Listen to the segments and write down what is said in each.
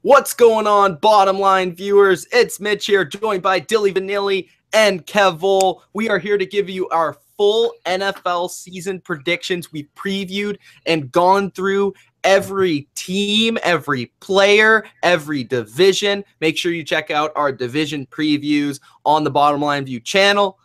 What's going on, bottom line viewers? It's Mitch here, joined by Dilly Vanilli and Kev Vol. We are here to give you our full NFL season predictions. We've previewed and gone through every team, every player, every division. Make sure you check out our division previews on the Bottom Line View channel.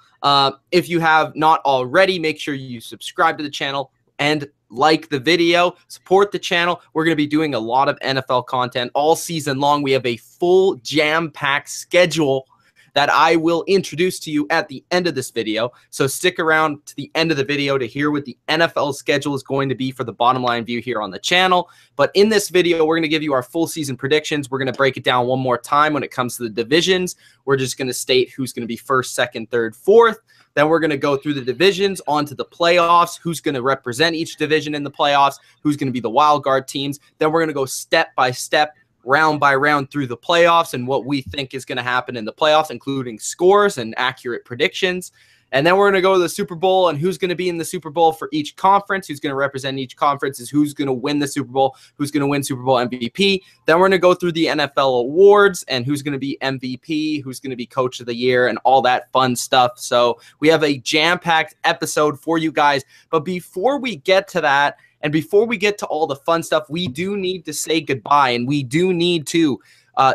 If you have not already, make sure you subscribe to the channel and like the video, support the channel. We're going to be doing a lot of NFL content all season long. We have a full jam-packed schedule that I will introduce to you at the end of this video. So stick around to the end of the video to hear what the NFL schedule is going to be for the Bottom Line View here on the channel. But in this video, we're going to give you our full season predictions. We're going to break it down one more time when it comes to the divisions. We're just going to state who's going to be first, second, third, fourth. Then we're going to go through the divisions onto the playoffs, who's going to represent each division in the playoffs, who's going to be the wild card teams. Then we're going to go step by step, round by round through the playoffs and what we think is going to happen in the playoffs, including scores and accurate predictions. And then we're going to go to the Super Bowl and who's going to be in the Super Bowl for each conference, who's going to represent each conference, is who's going to win the Super Bowl, who's going to win Super Bowl MVP. Then we're going to go through the NFL awards and who's going to be MVP, who's going to be Coach of the Year, and all that fun stuff. So we have a jam-packed episode for you guys. But before we get to that, and before we get to all the fun stuff, we do need to say goodbye, and we do need to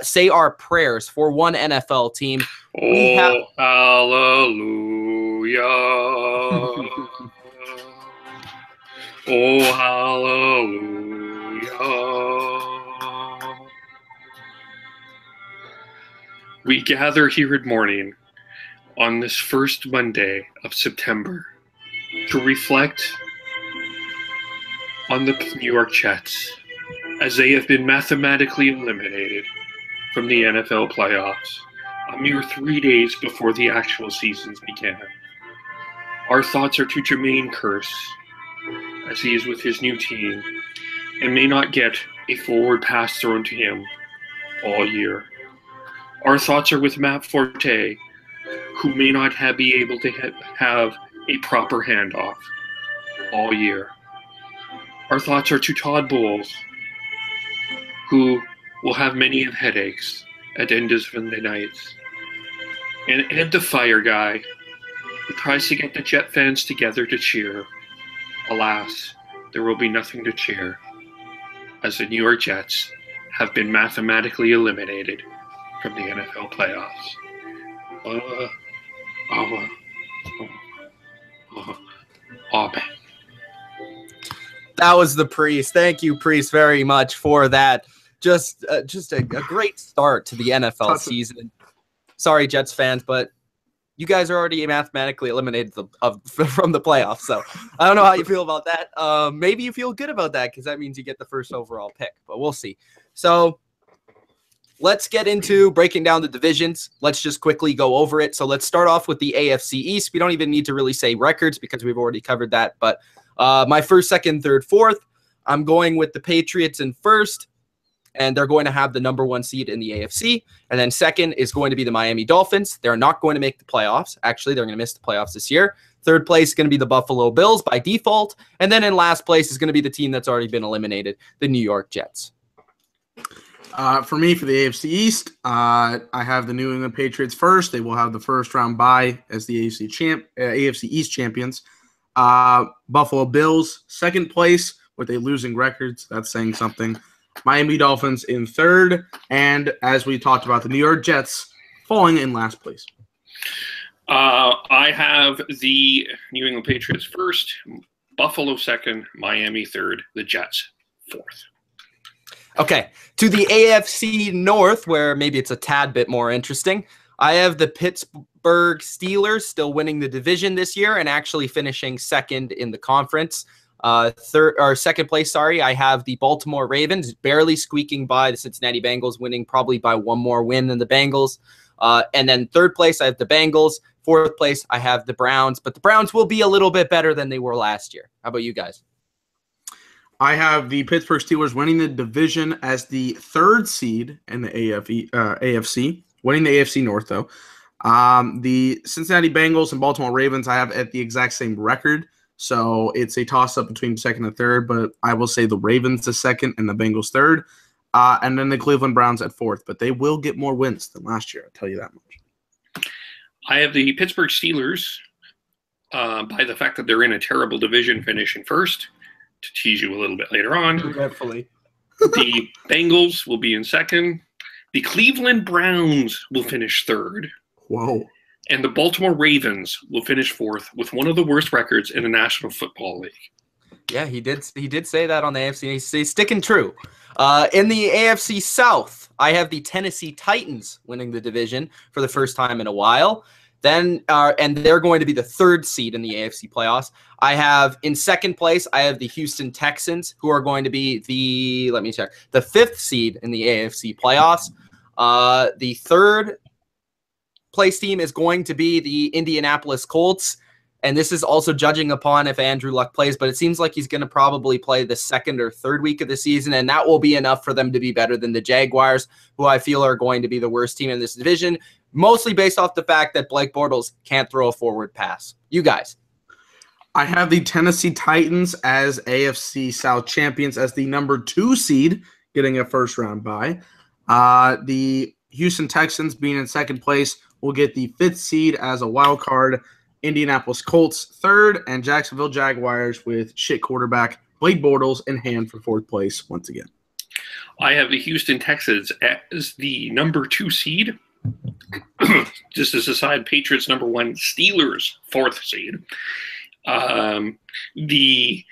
say our prayers for one NFL team. Hallelujah. Oh, hallelujah. We gather here at morning on this first Monday of September to reflect on the New York Jets, as they have been mathematically eliminated from the NFL playoffs a mere 3 days before the actual seasons began. Our thoughts are to Jermaine Kearse, as he is with his new team and may not get a forward pass thrown to him all year. Our thoughts are with Matt Forte, who may not be able to have a proper handoff all year. Our thoughts are to Todd Bowles, who will have many of headaches at end of the nights. And Ed the Fire Guy, who tries to get the Jet fans together to cheer. Alas, there will be nothing to cheer, as the New York Jets have been mathematically eliminated from the NFL playoffs. Amen. That was the Priest. Thank you, Priest, very much for that. Just a great start to the NFL season. Sorry, Jets fans, but you guys are already mathematically eliminated from the playoffs. So I don't know how you feel about that. Maybe you feel good about that because that means you get the first overall pick, but we'll see. So let's get into breaking down the divisions. Let's just quickly go over it. So let's start off with the AFC East. We don't even need to really say records because we've already covered that, but my first, second, third, fourth, I'm going with the Patriots in first, and they're going to have the #1 seed in the AFC. And then second is going to be the Miami Dolphins. They're not going to make the playoffs. Actually, they're going to miss the playoffs this year. Third place is going to be the Buffalo Bills by default. And then in last place is going to be the team that's already been eliminated, the New York Jets. For me, for the AFC East, I have the New England Patriots first. They will have the first round bye as the AFC East champions. Buffalo Bills, second place with a losing record. So that's saying something. Miami Dolphins in third. And as we talked about, the New York Jets falling in last place. I have the New England Patriots first, Buffalo second, Miami third, the Jets fourth. Okay, to the AFC North, where maybe it's a tad bit more interesting. I have the Pittsburgh Steelers still winning the division this year and actually finishing second in the conference. Second place, I have the Baltimore Ravens barely squeaking by the Cincinnati Bengals, winning probably by one more win than the Bengals. And then third place, I have the Bengals. Fourth place, I have the Browns, but the Browns will be a little bit better than they were last year. How about you guys? I have the Pittsburgh Steelers winning the division as the third seed in the AFC, winning the AFC North, though. The Cincinnati Bengals and Baltimore Ravens I have at the exact same record, so it's a toss-up between second and third, but I will say the Ravens the second and the Bengals third. and then the Cleveland Browns at 4th. But they will get more wins than last year, I'll tell you that much. I have the Pittsburgh Steelers, by the fact that they're in a terrible division, finishing 1st, to tease you a little bit later on. Regretfully. The Bengals will be in 2nd. The Cleveland Browns will finish 3rd. Whoa. And the Baltimore Ravens will finish 4th with one of the worst records in the National Football League. Yeah, he did say that on the AFC. He's sticking true. In the AFC South, I have the Tennessee Titans winning the division for the first time in a while. And they're going to be the 3rd seed in the AFC playoffs. I have in 2nd place, I have the Houston Texans, who are going to be the 5th seed in the AFC playoffs. The 3rd place team is going to be the Indianapolis Colts. And this is also judging upon if Andrew Luck plays, but it seems like he's going to probably play the 2nd or 3rd week of the season, and that will be enough for them to be better than the Jaguars, who I feel are going to be the worst team in this division, mostly based off the fact that Blake Bortles can't throw a forward pass. You guys. I have the Tennessee Titans as AFC South champions as the number 2 seed, getting a first-round bye. The Houston Texans being in 2nd place will get the 5th seed as a wild card. Indianapolis Colts 3rd, and Jacksonville Jaguars with shit quarterback Blake Bortles in hand for 4th place once again. I have the Houston Texans as the number 2 seed. Just as a side, Patriots number 1, Steelers 4th seed. The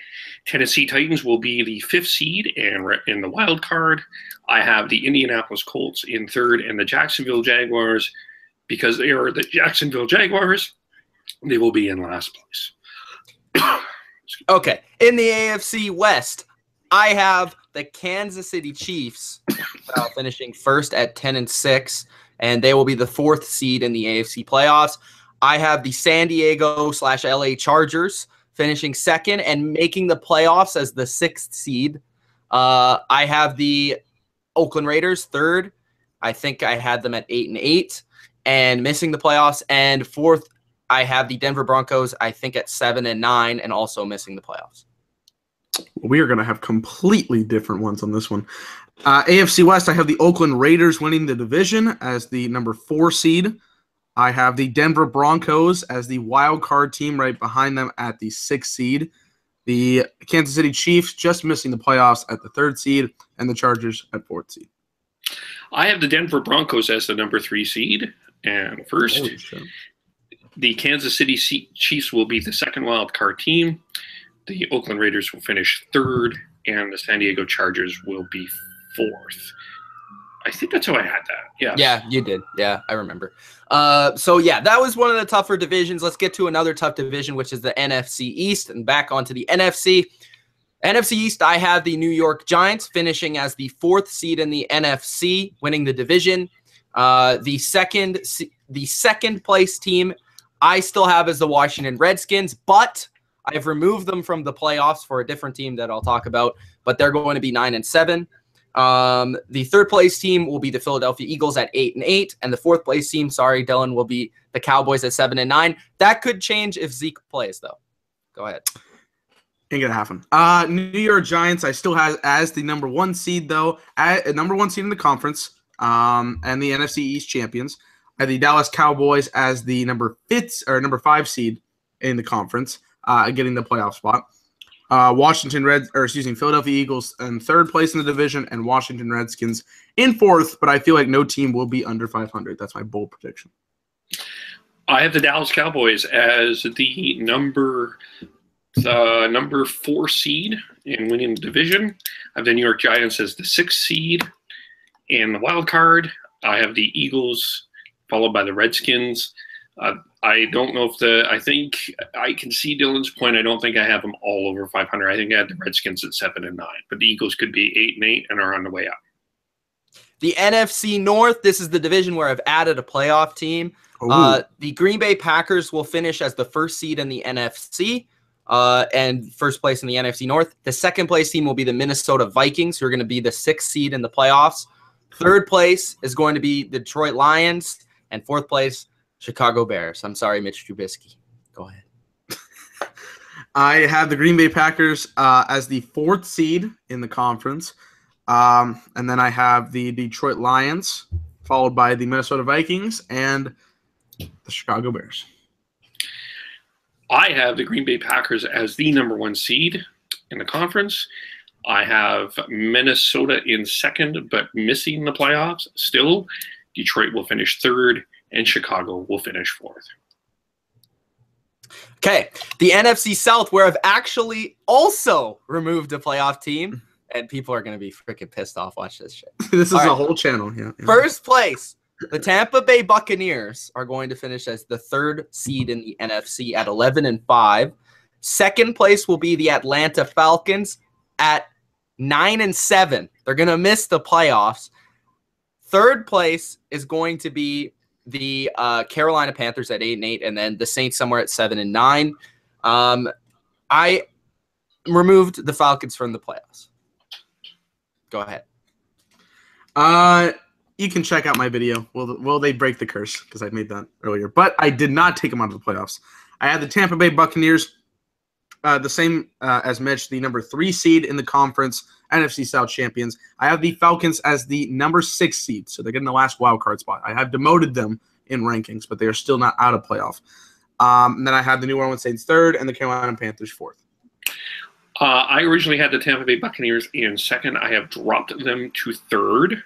Tennessee Titans will be the 5th seed and in the wild card. I have the Indianapolis Colts in 3rd, and the Jacksonville Jaguars, because they are the Jacksonville Jaguars, they will be in last place. Okay. In the AFC West, I have the Kansas City Chiefs finishing 1st at 10-6, and they will be the 4th seed in the AFC playoffs. I have the San Diego/LA Chargers finishing 2nd and making the playoffs as the 6th seed. I have the Oakland Raiders 3rd. I think I had them at 8-8 and missing the playoffs. And 4th, I have the Denver Broncos, I think, at 7-9 and also missing the playoffs. We are going to have completely different ones on this one. AFC West, I have the Oakland Raiders winning the division as the number 4 seed. I have the Denver Broncos as the wild card team right behind them at the 6th seed. The Kansas City Chiefs just missing the playoffs at the 3rd seed, and the Chargers at 4th seed. I have the Denver Broncos as the number 3 seed. And first, the Kansas City Chiefs will be the 2nd wild card team. The Oakland Raiders will finish 3rd, and the San Diego Chargers will be 4th. I think that's how I had that. Yeah. Yeah, you did. Yeah, I remember. So, yeah, that was one of the tougher divisions. Let's get to another tough division, which is the NFC East, and back onto the NFC. NFC East, I have the New York Giants finishing as the 4th seed in the NFC, winning the division. The second place team I still have as the Washington Redskins, but I've removed them from the playoffs for a different team that I'll talk about, but they're going to be 9-7. The 3rd place team will be the Philadelphia Eagles at 8-8, and the 4th place team, sorry, Dylan, will be the Cowboys at 7-9. That could change if Zeke plays, though. Go ahead. Ain't gonna happen. New York Giants, I still have as the number 1 seed, though, at number 1 seed in the conference, and the NFC East champions. I have the Dallas Cowboys as the number 5 seed in the conference, getting the playoff spot. Philadelphia Eagles in 3rd place in the division, and Washington Redskins in 4th, but I feel like no team will be under 500. That's my bold prediction. I have the Dallas Cowboys as the number 4 seed in winning the division. I have the New York Giants as the 6th seed in the wild card. I have the Eagles followed by the Redskins. I don't know I think I can see Dylan's point. I don't think I have them all over 500. I think I had the Redskins at 7-9, but the Eagles could be 8-8 and are on the way up. The NFC North, this is the division where I've added a playoff team. The Green Bay Packers will finish as the 1st seed in the NFC and 1st place in the NFC North. The 2nd place team will be the Minnesota Vikings, who are going to be the 6th seed in the playoffs. 3rd place is going to be the Detroit Lions, and 4th place, Chicago Bears. I'm sorry, Mitch Trubisky. Go ahead. I have the Green Bay Packers as the 4th seed in the conference. And then I have the Detroit Lions, followed by the Minnesota Vikings and the Chicago Bears. I have the Green Bay Packers as the #1 seed in the conference. I have Minnesota in second, but missing the playoffs still. Detroit will finish third, and Chicago will finish fourth. Okay, the NFC South, where I've actually also removed a playoff team, and people are going to be freaking pissed off. Watch this shit. This is a whole channel. Yeah. First place, the Tampa Bay Buccaneers are going to finish as the 3rd seed in the NFC at 11-5. Second place will be the Atlanta Falcons at 9-7. They're going to miss the playoffs. Third place is going to be the Carolina Panthers at 8-8, and then the Saints somewhere at 7-9. I removed the Falcons from the playoffs. Go ahead. You can check out my video. Will they break the curse? Because I made that earlier. But I did not take them out of the playoffs. I had the Tampa Bay Buccaneers, the same as Mitch, the #3 seed in the conference, NFC South champions. I have the Falcons as the #6 seed, so they're getting the last wild card spot. I have demoted them in rankings, but they are still not out of playoff. And then I have the New Orleans Saints 3rd and the Carolina Panthers 4th. I originally had the Tampa Bay Buccaneers in second. I have dropped them to 3rd.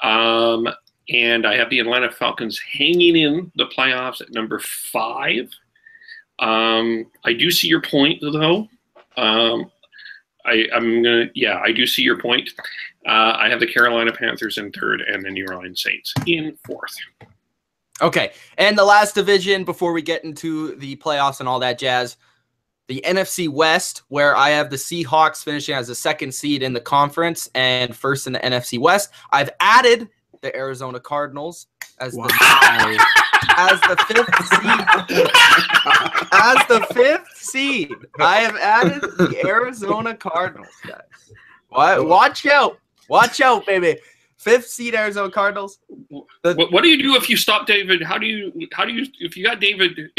And I have the Atlanta Falcons hanging in the playoffs at #5. I do see your point, though. I do see your point. I have the Carolina Panthers in 3rd and the New Orleans Saints in 4th. Okay, and the last division before we get into the playoffs and all that jazz, the NFC West, where I have the Seahawks finishing as the 2nd seed in the conference and 1st in the NFC West. I've added the Arizona Cardinals as the 5th seed. As the 5th seed, I have added the Arizona Cardinals, guys. Watch out. Watch out, baby. 5th seed Arizona Cardinals. What do you do if you stop David? How do you if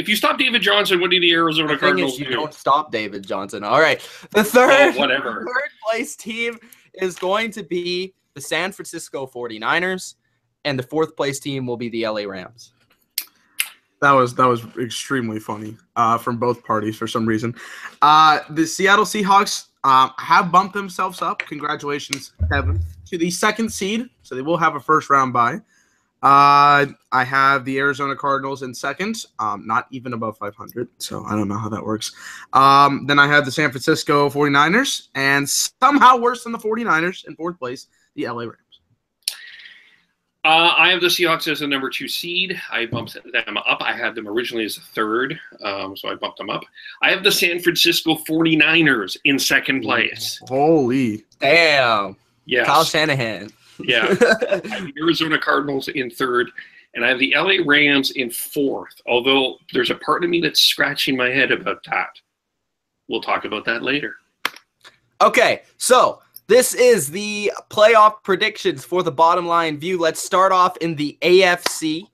you stop David Johnson, what do the Arizona Cardinals do? You don't stop David Johnson. All right. The third place team is going to be the San Francisco 49ers, and the 4th place team will be the LA Rams. That was extremely funny from both parties for some reason. The Seattle Seahawks have bumped themselves up. Congratulations, Kevin, to the 2nd seed, so they will have a 1st round bye. I have the Arizona Cardinals in 2nd, not even above 500, so I don't know how that works. Then I have the San Francisco 49ers, and somehow worse than the 49ers in 4th place, the LA Rams. I have the Seahawks as the #2 seed. I bumped them up. I had them originally as a 3rd, so I bumped them up. I have the San Francisco 49ers in 2nd place. Holy. Damn. Yes. Kyle Shanahan. Yeah. I have the Arizona Cardinals in 3rd, and I have the LA Rams in 4th, although there's a part of me that's scratching my head about that. We'll talk about that later. Okay, so this is the playoff predictions for the Bottom Line View. Let's start off in the AFC.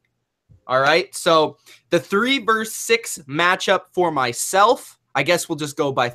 All right, so the 3 versus 6 matchup for myself, I guess we'll just go by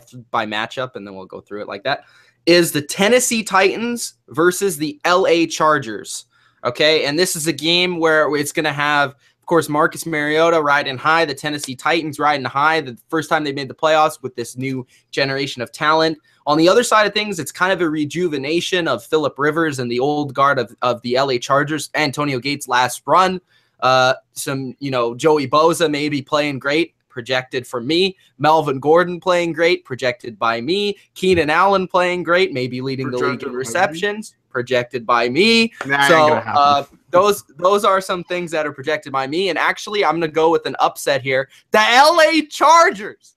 matchup, and then we'll go through it like that, is the Tennessee Titans versus the LA Chargers. Okay, and this is a game where it's going to have, of course, Marcus Mariota riding high, the Tennessee Titans riding high, the first time they made the playoffs with this new generation of talent. On the other side of things, it's kind of a rejuvenation of Phillip Rivers and the old guard of the LA Chargers. Antonio Gates' last run. Joey Bosa maybe playing great, projected for me. Melvin Gordon playing great, projected by me. Keenan Allen playing great, maybe leading the league in receptions, projected by me. So those are some things that are projected by me. And actually, I'm going to go with an upset here. The LA Chargers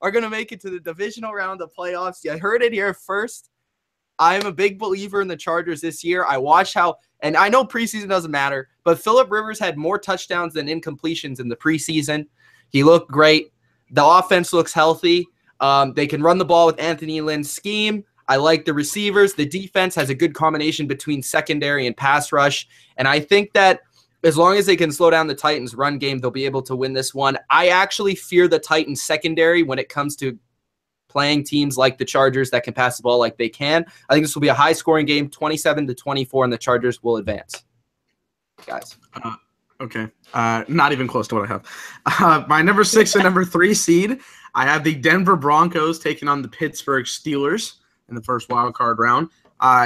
are going to make it to the divisional round of playoffs. You heard it here first. I'm a big believer in the Chargers this year. I watched how, and I know preseason doesn't matter, but Phillip Rivers had more touchdowns than incompletions in the preseason. He looked great. The offense looks healthy. They can run the ball with Anthony Lynn's scheme. I like the receivers. The defense has a good combination between secondary and pass rush. And I think that as long as they can slow down the Titans' run game, they'll be able to win this one. I actually fear the Titans' secondary when it comes to playing teams like the Chargers that can pass the ball like they can. I think this will be a high-scoring game, 27-24, and the Chargers will advance. Guys. Okay. Not even close to what I have. My number 6 and number 3 seed, I have the Denver Broncos taking on the Pittsburgh Steelers in the first wild card round.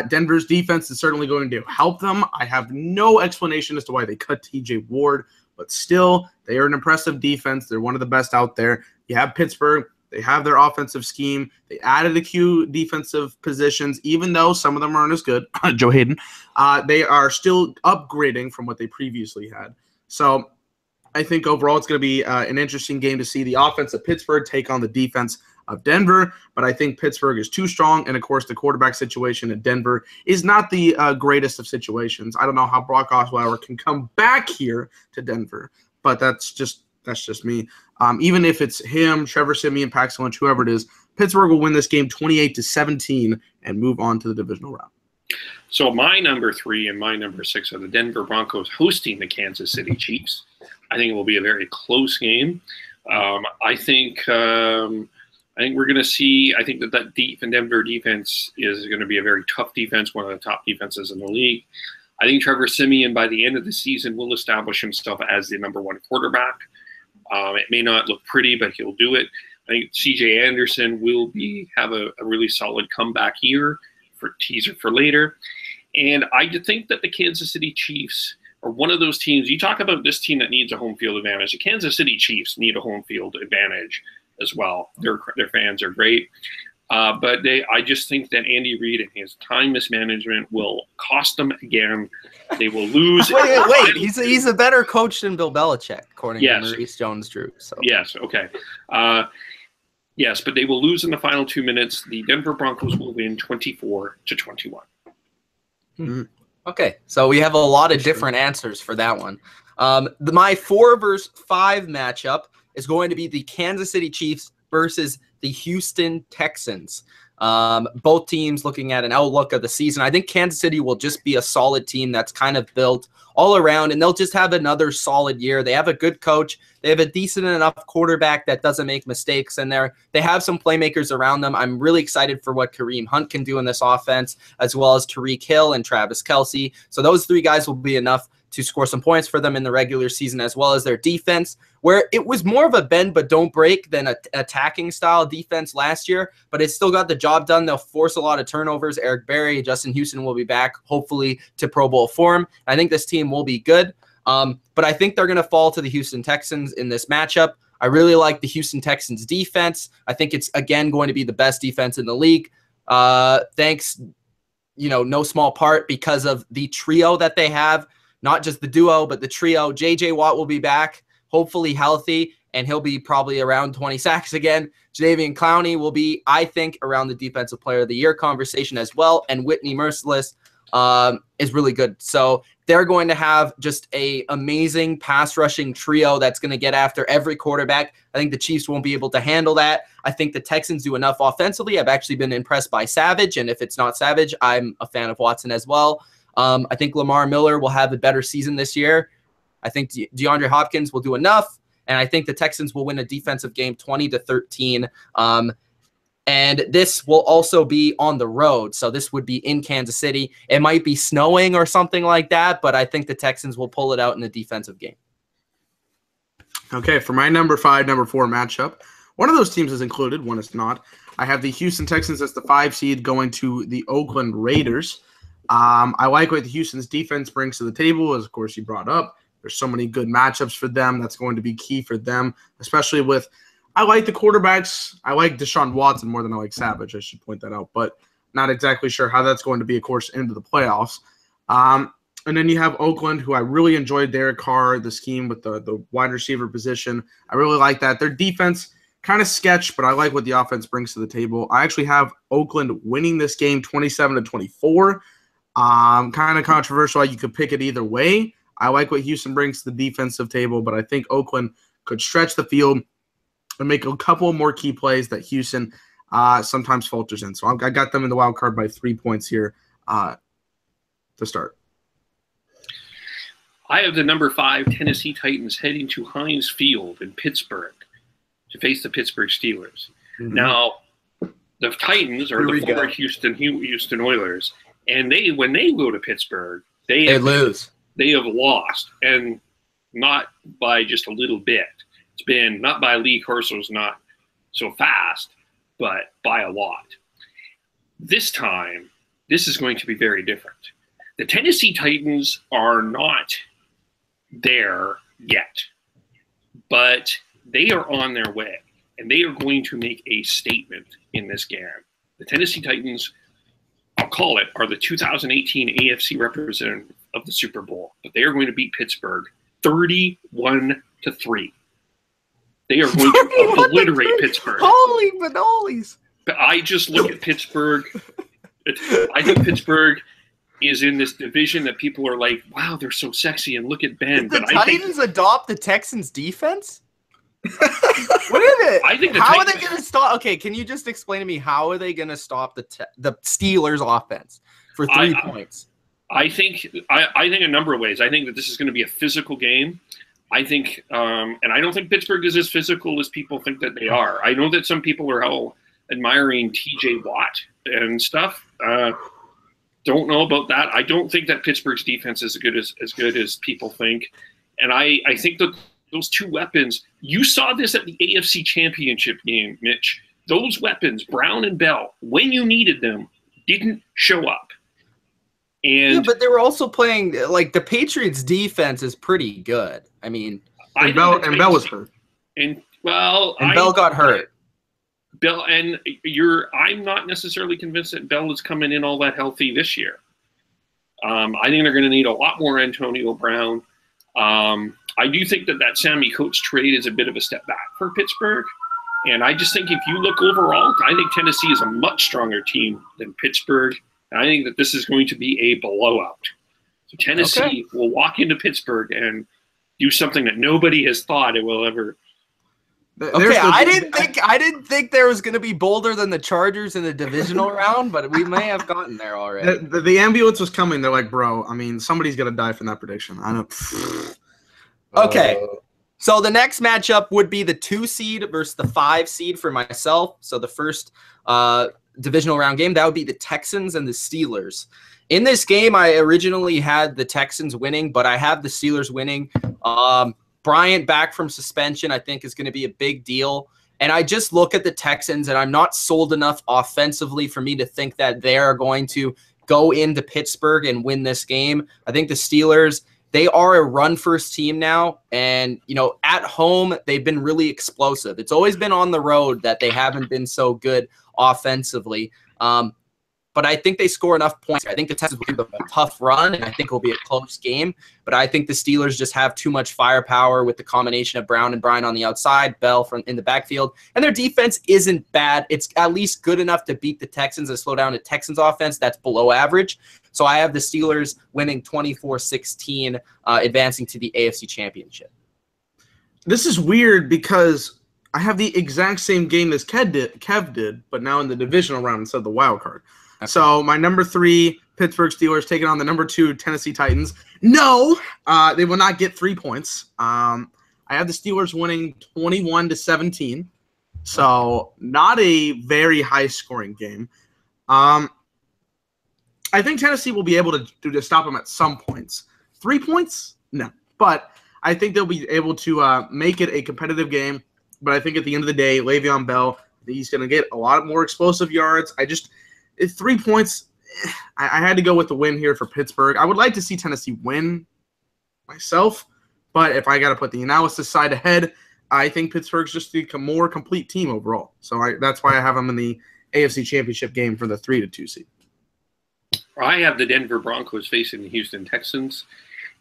Denver's defense is certainly going to help them. I have no explanation as to why they cut TJ Ward, but still, they are an impressive defense. They're one of the best out there. You have Pittsburgh. They have their offensive scheme. They added a few defensive positions, even though some of them aren't as good. Joe Hayden. They are still upgrading from what they previously had. So I think overall it's going to be an interesting game to see the offense of Pittsburgh take on the defense of Denver. But I think Pittsburgh is too strong. And, of course, the quarterback situation in Denver is not the greatest of situations. I don't know how Brock Osweiler can come back here to Denver, but that's just me. Even if it's him, Trevor Siemian, Paxton Lynch, whoever it is, Pittsburgh will win this game 28-17 and move on to the divisional round. So my number 3 and my number 6 are the Denver Broncos hosting the Kansas City Chiefs. I think it will be a very close game. I think we're going to see. I think that Denver defense is going to be a very tough defense, one of the top defenses in the league. I think Trevor Siemian by the end of the season will establish himself as the number 1 quarterback. It may not look pretty, but he'll do it. I think C.J. Anderson will have a really solid comeback year for teaser for later. And I think that the Kansas City Chiefs are one of those teams. You talk about this team that needs a home field advantage. The Kansas City Chiefs need a home field advantage as well. Their fans are great. But I just think that Andy Reid and his time mismanagement will cost them again. They will lose. Wait. He's a better coach than Bill Belichick, according to Maurice Jones-Drew. So. Yes, okay. Yes, but they will lose in the final 2 minutes. The Denver Broncos will win 24-21. Okay, so we have a lot of different answers for that one. My 4 versus 5 matchup is going to be the Kansas City Chiefs versus the Houston Texans. Both teams looking at an outlook of the season. I think Kansas City will just be a solid team that's kind of built all around, and they'll just have another solid year. They have a good coach. They have a decent enough quarterback that doesn't make mistakes, and they have some playmakers around them. I'm really excited for what Kareem Hunt can do in this offense, as well as Tyreek Hill and Travis Kelce. So those 3 guys will be enough to score some points for them in the regular season, as well as their defense, where it was more of a bend but don't break than an attacking style defense last year, but it still got the job done. They'll force a lot of turnovers. Eric Berry, Justin Houston will be back, hopefully, to Pro Bowl form. I think this team will be good, but I think they're going to fall to the Houston Texans in this matchup. I really like the Houston Texans defense. I think it's, again, going to be the best defense in the league. Thanks, no small part because of the trio that they have. Not just the duo, but the trio. J.J. Watt will be back, hopefully healthy, and he'll be probably around 20 sacks again. Jadeveon Clowney will be, I think, around the Defensive Player of the Year conversation as well, and Whitney Merciless is really good. So they're going to have just an amazing pass-rushing trio that's going to get after every quarterback. I think the Chiefs won't be able to handle that. I think the Texans do enough offensively. I've actually been impressed by Savage, and if it's not Savage, I'm a fan of Watson as well. I think Lamar Miller will have a better season this year. I think DeAndre Hopkins will do enough, and I think the Texans will win a defensive game 20-13. And this will also be on the road, so this would be in Kansas City. It might be snowing or something like that, but I think the Texans will pull it out in a defensive game. Okay, for my number 5, number 4 matchup, one of those teams is included, one is not. I have the Houston Texans as the 5 seed going to the Oakland Raiders. I like what the Houston's defense brings to the table, as of course you brought up. There's so many good matchups for them. That's going to be key for them, especially with – I like the quarterbacks. I like Deshaun Watson more than I like Savage. I should point that out, but not exactly sure how that's going to be, of course, into the playoffs. And then you have Oakland, who I really enjoyed Derek Carr, the scheme with the wide receiver position. I really like that. Their defense – kind of sketch, but I like what the offense brings to the table. I actually have Oakland winning this game 27-24. Kind of controversial. You could pick it either way. I like what Houston brings to the defensive table, but I think Oakland could stretch the field and make a couple more key plays that Houston sometimes falters in. So I got them in the wild card by 3 points here to start. I have the number 5 Tennessee Titans heading to Heinz Field in Pittsburgh to face the Pittsburgh Steelers. Mm-hmm. Now, The Titans are the former Houston Oilers, and when they go to Pittsburgh, they lose. They have lost, and not by just a little bit. It's been not by Lee Corso's not so fast, but by a lot. This time, this is going to be very different. The Tennessee Titans are not there yet, but they are on their way, and they are going to make a statement in this game. The Tennessee Titans, I'll call it, are the 2018 AFC representative of the Super Bowl, but they are going to beat Pittsburgh 31-3. They are going to obliterate Pittsburgh. Holy bananas! But I just look at Pittsburgh. I think Pittsburgh is in this division that people are like, wow, they're so sexy, and look at Ben. Did the Titans adopt the Texans' defense? What is it? I think how are they going to stop? Okay, can you just explain to me how are they going to stop the Steelers' offense for 3 points? I think a number of ways. I think that this is going to be a physical game. I think, and I don't think Pittsburgh is as physical as people think that they are. I know that some people are all admiring T.J. Watt and stuff. Don't know about that. I don't think that Pittsburgh's defense is as good as people think, and I think that those two weapons. You saw this at the AFC Championship game, Mitch. Those weapons, Brown and Bell, when you needed them, didn't show up. And yeah, but they were also playing like the Patriots' defense is pretty good. I mean, Bell was hurt, and Bell got hurt. Bell and I'm not necessarily convinced that Bell is coming in all that healthy this year. I think they're going to need a lot more Antonio Brown. I do think that Sammy Coates trade is a bit of a step back for Pittsburgh. And I just think if you look overall, I think Tennessee is a much stronger team than Pittsburgh. And I think that this is going to be a blowout. So Tennessee will walk into Pittsburgh and do something that nobody has thought it will ever. Okay, I didn't think there was going to be bolder than the Chargers in the divisional round, but we may have gotten there already. The ambulance was coming. They're like, bro, I mean, somebody's going to die from that prediction. I know. Okay. So the next matchup would be the 2 seed versus the 5 seed for myself. So the first divisional round game, that would be the Texans and the Steelers. In this game, I originally had the Texans winning, but I have the Steelers winning. Bryant back from suspension, I think, is going to be a big deal. And I just look at the Texans, and I'm not sold enough offensively for me to think that they are going to go into Pittsburgh and win this game. I think the Steelers, they are a run-first team now. And, you know, at home, they've been really explosive. It's always been on the road that they haven't been so good offensively. But I think they score enough points. I think the Texans will do a tough run, and I think it will be a close game. But I think the Steelers just have too much firepower with the combination of Brown and Bryant on the outside, Bell in the backfield. And their defense isn't bad. It's at least good enough to beat the Texans and slow down the Texans' offense. That's below average. So I have the Steelers winning 24-16, advancing to the AFC Championship. This is weird because I have the exact same game as Kev did, but now in the divisional round instead of the wild card. Okay. So my number 3 Pittsburgh Steelers taking on the number 2 Tennessee Titans. No, they will not get 3 points. I have the Steelers winning 21-17. So not a very high scoring game. I think Tennessee will be able to stop them at some points. 3 points? No. But I think they'll be able to make it a competitive game. But I think at the end of the day, Le'Veon Bell, he's going to get a lot more explosive yards. It's 3 points. I had to go with the win here for Pittsburgh. I would like to see Tennessee win myself, but if I got to put the analysis side ahead, I think Pittsburgh's just a more complete team overall. So that's why I have them in the AFC Championship game for the 3-2 seed. I have the Denver Broncos facing the Houston Texans,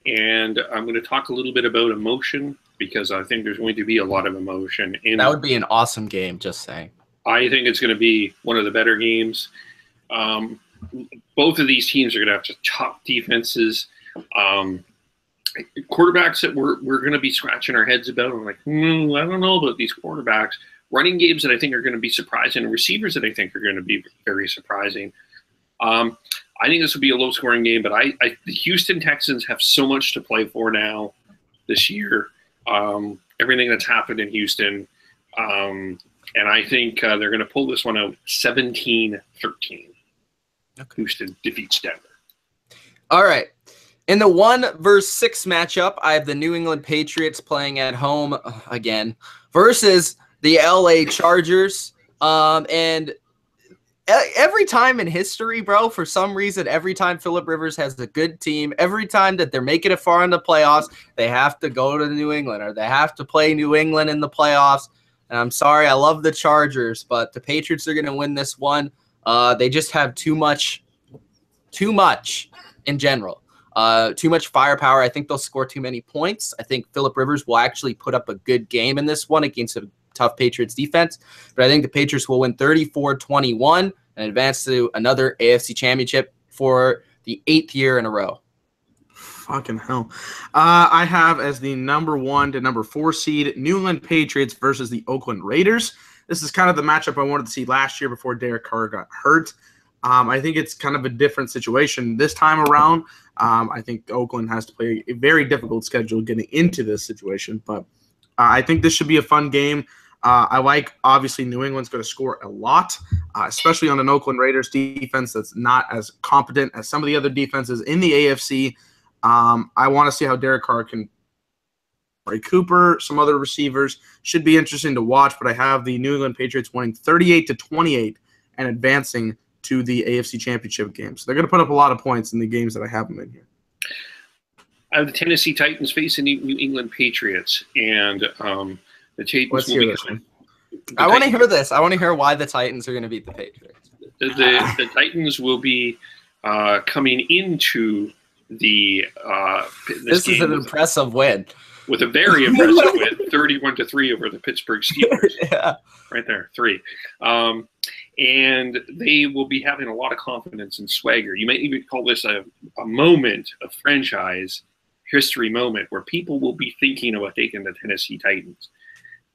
and I'm going to talk a little bit about emotion because I think there's going to be a lot of emotion. That would be an awesome game, just saying. I think it's going to be one of the better games. Both of these teams are going to have tough defenses. Quarterbacks that we're going to be scratching our heads about. I'm like, I don't know about these quarterbacks. Running games that I think are going to be surprising, and receivers that I think are going to be very surprising. I think this will be a low-scoring game, but the Houston Texans have so much to play for now this year. Everything that's happened in Houston. And I think they're going to pull this one out 17-13. Okay. Houston defeats Denver. All right. In the 1-6 matchup, I have the New England Patriots playing at home again versus the LA Chargers. And every time in history, bro, for some reason, every time Phillip Rivers has a good team, every time that they're making it far in the playoffs, they have to go to New England or they have to play New England in the playoffs. And I'm sorry, I love the Chargers, but the Patriots are going to win this one. They just have too much in general. Too much firepower. I think they'll score too many points. I think Phillip Rivers will actually put up a good game in this one against a tough Patriots defense. But I think the Patriots will win 34-21 and advance to another AFC championship for the 8th year in a row. Fucking hell. I have as the number 1 to number 4 seed New England Patriots versus the Oakland Raiders. This is kind of the matchup I wanted to see last year before Derek Carr got hurt. I think it's kind of a different situation this time around. I think Oakland has to play a very difficult schedule getting into this situation, but I think this should be a fun game. I like, obviously, New England's going to score a lot, especially on an Oakland Raiders defense that's not as competent as some of the other defenses in the AFC. I want to see how Derek Carr can Ray Cooper, some other receivers. Should be interesting to watch, but I have the New England Patriots winning 38-28 and advancing to the AFC Championship game. So they're going to put up a lot of points in the games that I have them in here. I have the Tennessee Titans facing the New England Patriots, and the Titans Let's hear this one. I want to hear this. I want to hear why the Titans are going to beat the Patriots. The Titans will be coming into this is an impressive win. With a very impressive win, 31-3 over the Pittsburgh Steelers. Yeah. Right there, 3. And they will be having a lot of confidence and swagger. You might even call this a moment, a franchise history moment, where people will be thinking about taking the Tennessee Titans.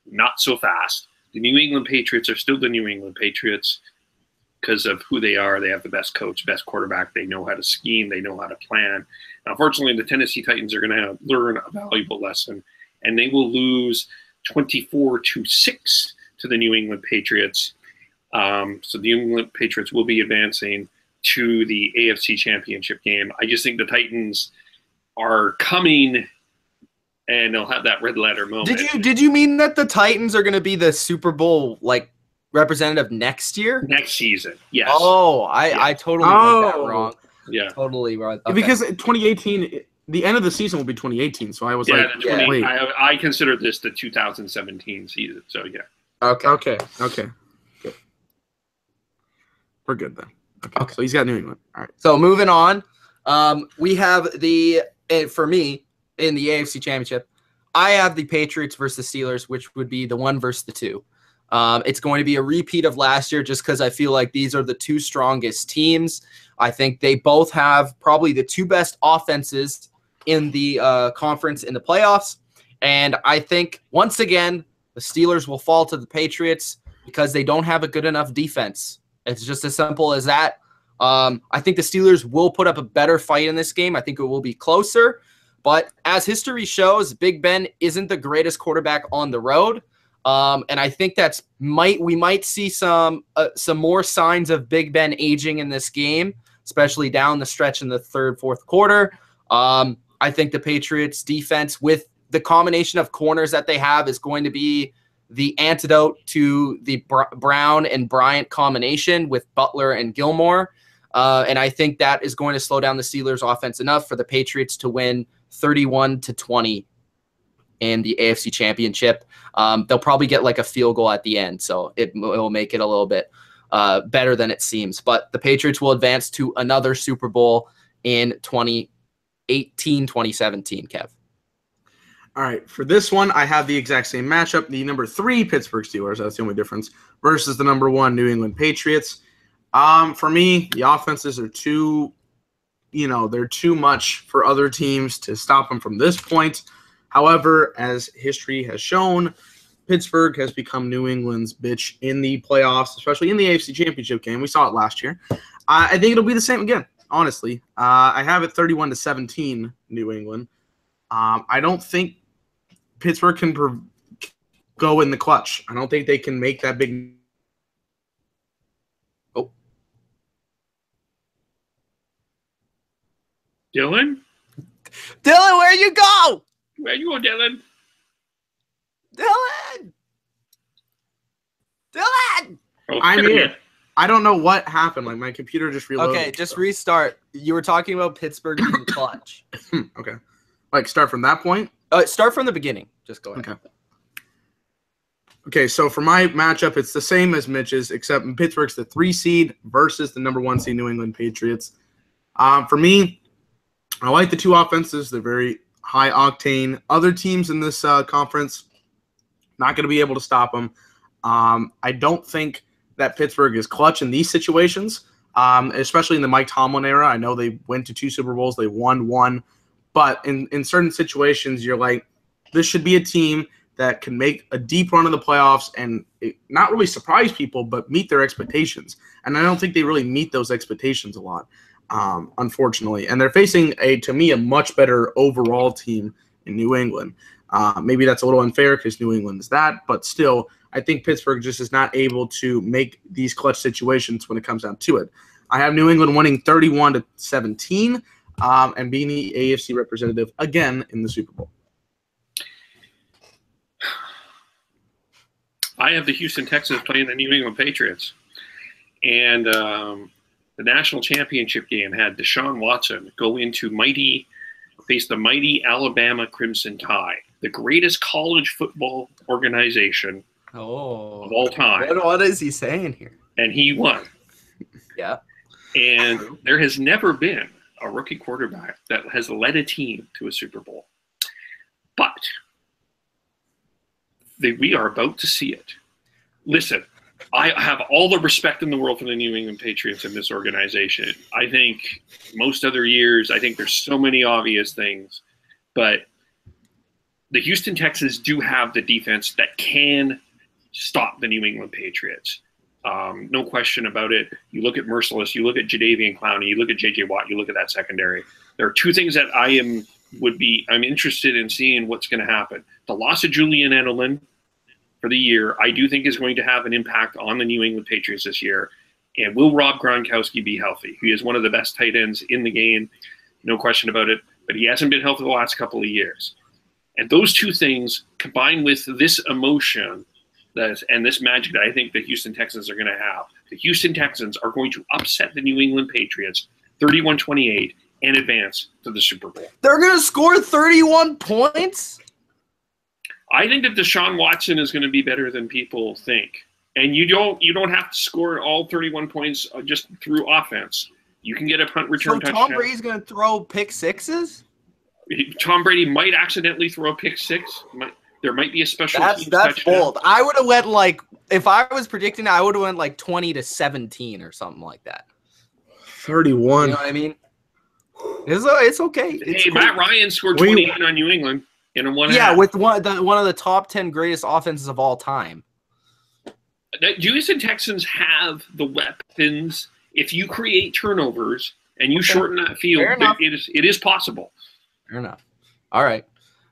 Not so fast. The New England Patriots are still the New England Patriots because of who they are. They have the best coach, best quarterback. They know how to scheme. They know how to plan. Unfortunately, the Tennessee Titans are going to learn a valuable lesson, and they will lose 24-6 to the New England Patriots. So the New England Patriots will be advancing to the AFC Championship game. I just think the Titans are coming, and they'll have that red letter moment. Did you mean that the Titans are going to be the Super Bowl representative next year? Next season, yes. Oh, I totally got that wrong. Yeah, totally wrong. Okay. Because 2018, the end of the season will be 2018. So I was wait. I consider this the 2017 season. So yeah. Okay. Good. We're good then. Okay. So he's got New England. All right. So moving on, we have for me in the AFC Championship, I have the Patriots versus the Steelers, which would be the 1 versus the 2. It's going to be a repeat of last year just because I feel like these are the 2 strongest teams. I think they both have probably the 2 best offenses in the conference in the playoffs. And I think, once again, the Steelers will fall to the Patriots because they don't have a good enough defense. It's just as simple as that. I think the Steelers will put up a better fight in this game. I think it will be closer. But as history shows, Big Ben isn't the greatest quarterback on the road. And I think we might see some more signs of Big Ben aging in this game, especially down the stretch in the 3rd, 4th quarter. I think the Patriots defense, with the combination of corners that they have, is going to be the antidote to the Brown and Bryant combination with Butler and Gilmore. And I think that is going to slow down the Steelers' offense enough for the Patriots to win 31-20 in the AFC Championship. They'll probably get a field goal at the end, so it will make it a little bit better than it seems. But the Patriots will advance to another Super Bowl in 2018, 2017, Kev. All right, for this one, I have the exact same matchup. The number 3 Pittsburgh Steelers, that's the only difference, versus the number 1 New England Patriots. For me, the offenses are they're too much for other teams to stop them from this point. However, as history has shown, Pittsburgh has become New England's bitch in the playoffs, especially in the AFC Championship game. We saw it last year. I think it'll be the same again, honestly. I have it 31-17 New England. I don't think Pittsburgh can go in the clutch. I don't think they can make that big. Oh, Dylan, where you go? where you go, Dylan? Dylan. Oh, I'm here. I don't know what happened. Like my computer just reloaded. Okay, just restart. You were talking about Pittsburgh being clutch. Okay. Like start from that point? Start from the beginning. Just go ahead. Okay. Okay, so for my matchup, it's the same as Mitch's, except Pittsburgh's the 3 seed versus the number 1 seed New England Patriots. For me, I like the 2 offenses. They're very high octane. Other teams in this conference, not going to be able to stop them. I don't think that Pittsburgh is clutch in these situations, especially in the Mike Tomlin era. I know they went to 2 Super Bowls. They won 1. But in certain situations, you're like, this should be a team that can make a deep run of the playoffs and not really surprise people, but meet their expectations. And I don't think they really meet those expectations a lot, unfortunately. And they're facing, to me, a much better overall team in New England. Maybe that's a little unfair because New England is that, but still, I think Pittsburgh just is not able to make these clutch situations when it comes down to it. I have New England winning 31-17 and being the AFC representative again in the Super Bowl. I have the Houston Texans playing the New England Patriots. And the national championship game had Deshaun Watson go into face the mighty Alabama Crimson Tide, the greatest college football organization of all time. What is he saying here? And he won. Yeah. And there has never been a rookie quarterback that has led a team to a Super Bowl. But we are about to see it. Listen, I have all the respect in the world for the New England Patriots in this organization. I think most other years, I think there's so many obvious things. But the Houston Texans do have the defense that can stop the New England Patriots. No question about it. You look at Merciless, you look at Jadeveon Clowney, you look at J.J. Watt, you look at that secondary. There are 2 things that I'm interested in seeing what's going to happen. The loss of Julian Edelman for the year, I do think is going to have an impact on the New England Patriots this year. And will Rob Gronkowski be healthy? He is one of the best tight ends in the game, no question about it. But he hasn't been healthy the last couple of years. And those 2 things, combined with this emotion and this magic that I think the Houston Texans are going to have, the Houston Texans are going to upset the New England Patriots 31-28 and advance to the Super Bowl. They're going to score 31 points? I think that Deshaun Watson is going to be better than people think. And you don't have to score all 31 points just through offense. You can get a punt return touchdown. Tom Brady's going to throw pick sixes? Tom Brady might accidentally throw a pick 6. There might be a special teams That's touchdown. bold. I would have went if I was predicting, I would have went 20-17 or something like that. 31. You know what I mean? It's okay. It's cool. Matt Ryan scored 28 on New England in a 1.5. Yeah, with one of the top 10 greatest offenses of all time. The Houston Texans have the weapons. If you create turnovers and you shorten that field, it is possible. Fair enough. All right.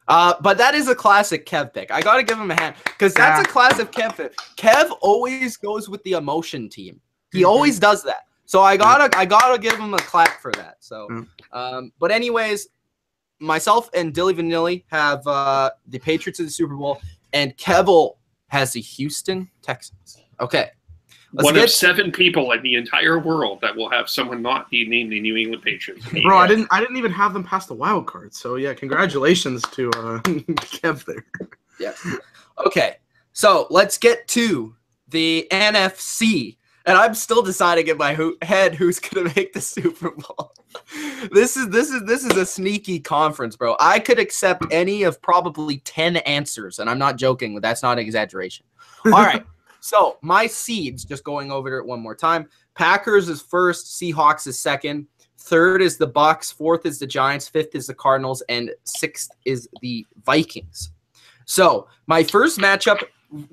But that is a classic Kev pick. I got to give him a hand because that's a classic Kev pick. Kev always goes with the emotion team. He always does that. So I gotta give him a clap for that. So, but anyways, myself and Dilly Vanilli have the Patriots in the Super Bowl, and Kev has the Houston Texans. Okay. One of 7 people in the entire world that will have someone not be named the New England Patriots. Bro, I didn't even have them pass the wild card. So yeah, congratulations to Kev there. Yeah. Okay. So let's get to the NFC. And I'm still deciding in my head who's gonna make the Super Bowl. This is a sneaky conference, bro. I could accept any of probably 10 answers, and I'm not joking. That's not an exaggeration. All right. So my seeds, just going over it one more time. Packers is first, Seahawks is second, third is the Bucks, fourth is the Giants, fifth is the Cardinals, and sixth is the Vikings. So my first matchup,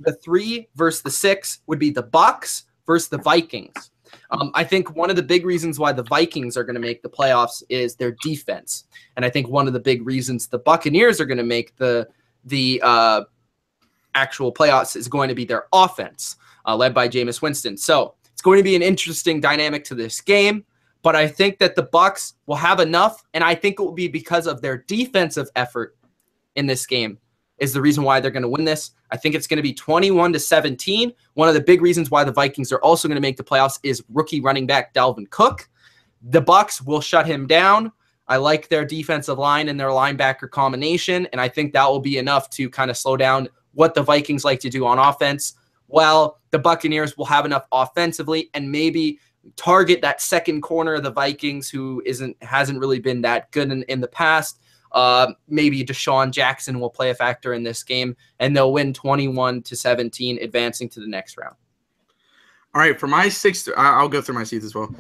the 3 versus the 6, would be the Bucks versus the Vikings. I think one of the big reasons why the Vikings are going to make the playoffs is their defense, and I think one of the big reasons the Buccaneers are going to make the actual playoffs is going to be their offense, led by Jameis Winston. So it's going to be an interesting dynamic to this game. But I think that the Bucs will have enough, and I think it will be because of their defensive effort in this game is the reason why they're going to win this. I think it's going to be 21-17. One of the big reasons why the Vikings are also going to make the playoffs is rookie running back Dalvin Cook. The Bucs will shut him down. I like their defensive line and their linebacker combination, and I think that will be enough to kind of slow down what the Vikings like to do on offense. Well, the Buccaneers will have enough offensively and maybe target that second corner of the Vikings who hasn't really been that good in the past. Maybe Deshaun Jackson will play a factor in this game, and they'll win 21-17, advancing to the next round. All right, for my sixth, I'll go through my seeds as well.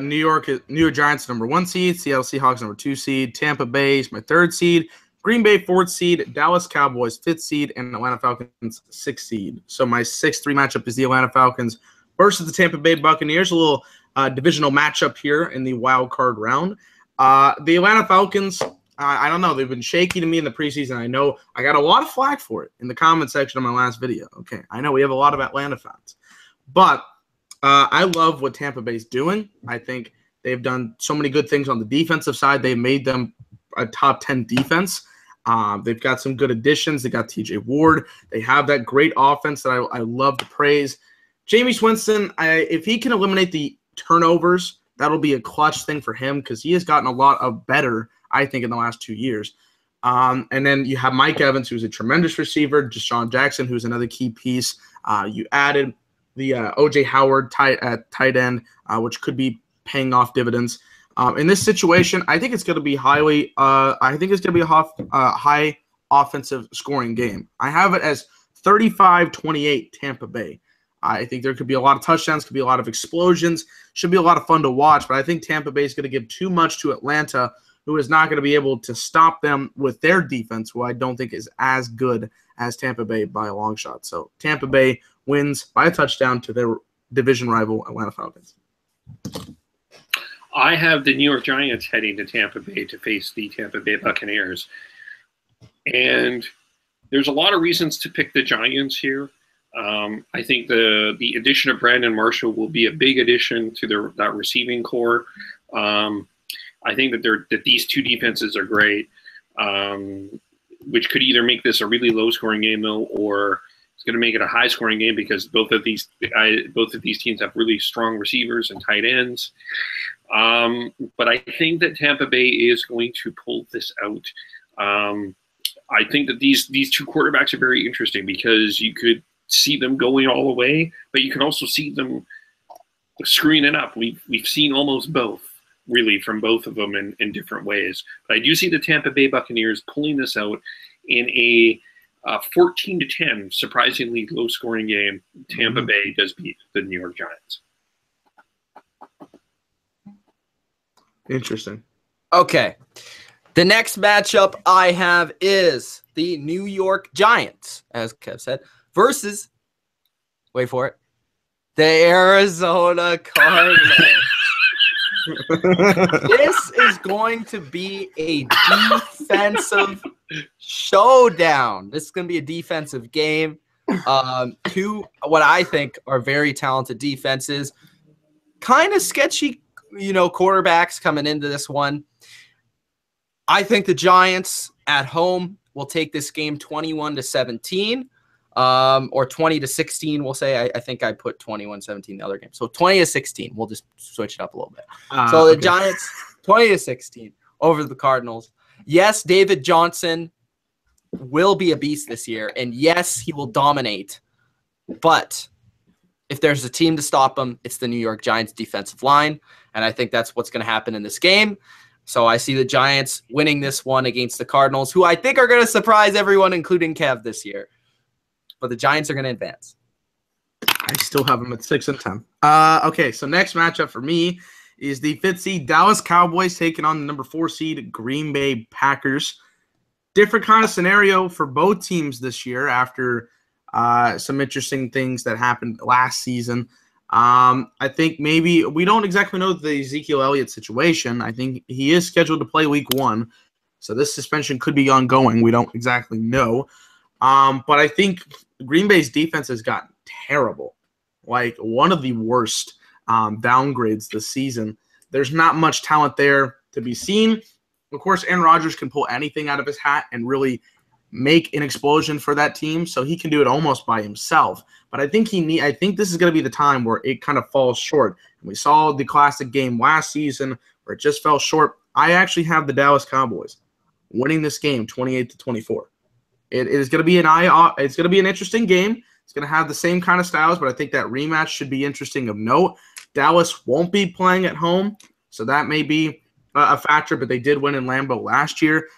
New York Giants, number 1 seed. Seattle Seahawks, number 2 seed. Tampa Bay is my 3rd seed. Green Bay, 4th seed. Dallas Cowboys, 5th seed. And Atlanta Falcons, 6th seed. So my 6-3 matchup is the Atlanta Falcons versus the Tampa Bay Buccaneers. A little divisional matchup here in the wild card round. The Atlanta Falcons, I don't know. They've been shaky to me in the preseason. I know I got a lot of flack for it in the comment section of my last video. Okay, I know we have a lot of Atlanta fans. But I love what Tampa Bay's doing. I think they've done so many good things on the defensive side. They've made them a top 10 defense. They've got some good additions. They got TJ Ward. They have that great offense that I love to praise. Jameis Winston, if he can eliminate the turnovers, that'll be a clutch thing for him because he has gotten a lot of better, I think, in the last 2 years. And then you have Mike Evans, who's a tremendous receiver. Deshaun Jackson, who's another key piece. You added the O.J. Howard tight end, which could be paying off dividends. In this situation, I think it's going to be a high offensive scoring game. I have it as 35-28 Tampa Bay. I think there could be a lot of touchdowns, could be a lot of explosions, should be a lot of fun to watch, but I think Tampa Bay is going to give too much to Atlanta, who is not going to be able to stop them with their defense, who I don't think is as good as Tampa Bay by a long shot. So Tampa Bay wins by a touchdown to their division rival Atlanta Falcons. I have the New York Giants heading to Tampa Bay to face the Tampa Bay Buccaneers. And there's a lot of reasons to pick the Giants here. I think the addition of Brandon Marshall will be a big addition to that receiving core. I think that these two defenses are great, which could either make this a really low-scoring game, though, or it's going to make it a high-scoring game because both of these teams have really strong receivers and tight ends. But I think that Tampa Bay is going to pull this out. I think that these two quarterbacks are very interesting because you could see them going all the way, but you can also see them screwing it up. We've seen almost both, really, from both of them in different ways. But I do see the Tampa Bay Buccaneers pulling this out in a 14-10, surprisingly low-scoring game. Tampa Bay does beat the New York Giants. Interesting. Okay. The next matchup I have is the New York Giants, as Kev said, versus, wait for it, the Arizona Cardinals. This is going to be a defensive showdown. This is going to be a defensive game. Two, what I think are very talented defenses. Kind of sketchy, quarterbacks coming into this one. I think the Giants at home will take this game 21-17, or 20-16. We'll say. I think I put 21-17 the other game, so 20-16. We'll just switch it up a little bit. So the Giants 20-16 over the Cardinals. Yes, David Johnson will be a beast this year, and yes, he will dominate. But if there's a team to stop him, it's the New York Giants defensive line, and I think that's what's going to happen in this game. So I see the Giants winning this one against the Cardinals, who I think are going to surprise everyone, including Kev, this year. But the Giants are going to advance. I still have them at 6-10. Okay, so next matchup for me is the 5th seed Dallas Cowboys taking on the number 4 seed Green Bay Packers. Different kind of scenario for both teams this year after some interesting things that happened last season. I think maybe we don't exactly know the Ezekiel Elliott situation. I think he is scheduled to play week 1, so this suspension could be ongoing. We don't exactly know. But I think Green Bay's defense has gotten terrible, like one of the worst downgrades this season. There's not much talent there to be seen. Of course, Aaron Rodgers can pull anything out of his hat and really make an explosion for that team, so he can do it almost by himself. But I think I think this is going to be the time where it kind of falls short. And we saw the classic game last season where it just fell short. I actually have the Dallas Cowboys winning this game 28-24. It is going to be it's going to be an interesting game. It's going to have the same kind of styles, but I think that rematch should be interesting of note. Dallas won't be playing at home, so that may be a factor, but they did win in Lambeau last year.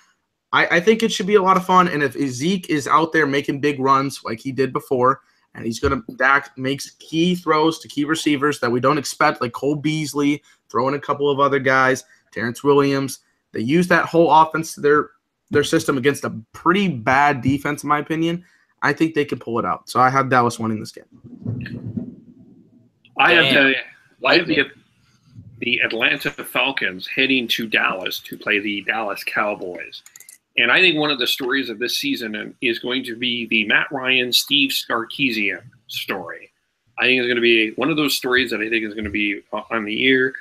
I think it should be a lot of fun, and if Zeke is out there making big runs like he did before, and he's going to Dak makes key throws to key receivers that we don't expect, like Cole Beasley, throwing a couple of other guys, Terrence Williams. They use that whole offense to their system against a pretty bad defense, in my opinion. I think they can pull it out. So I have Dallas winning this game. I have the Atlanta Falcons heading to Dallas to play the Dallas Cowboys. And I think one of the stories of this season is going to be the Matt Ryan, Steve Sarkisian story. I think it's going to be one of those stories that I think is going to be on the ear.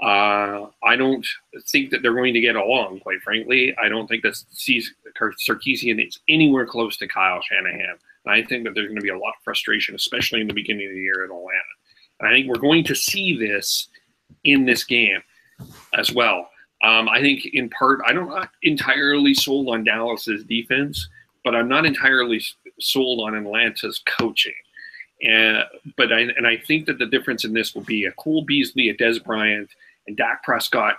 I don't think that they're going to get along, quite frankly. I don't think that Sarkisian is anywhere close to Kyle Shanahan. And I think that there's going to be a lot of frustration, especially in the beginning of the year in Atlanta. And I think we're going to see this in this game as well. I think in part, I'm not entirely sold on Dallas's defense, but I'm not entirely sold on Atlanta's coaching. But I think that the difference in this will be a Cole Beasley, a Des Bryant, and Dak Prescott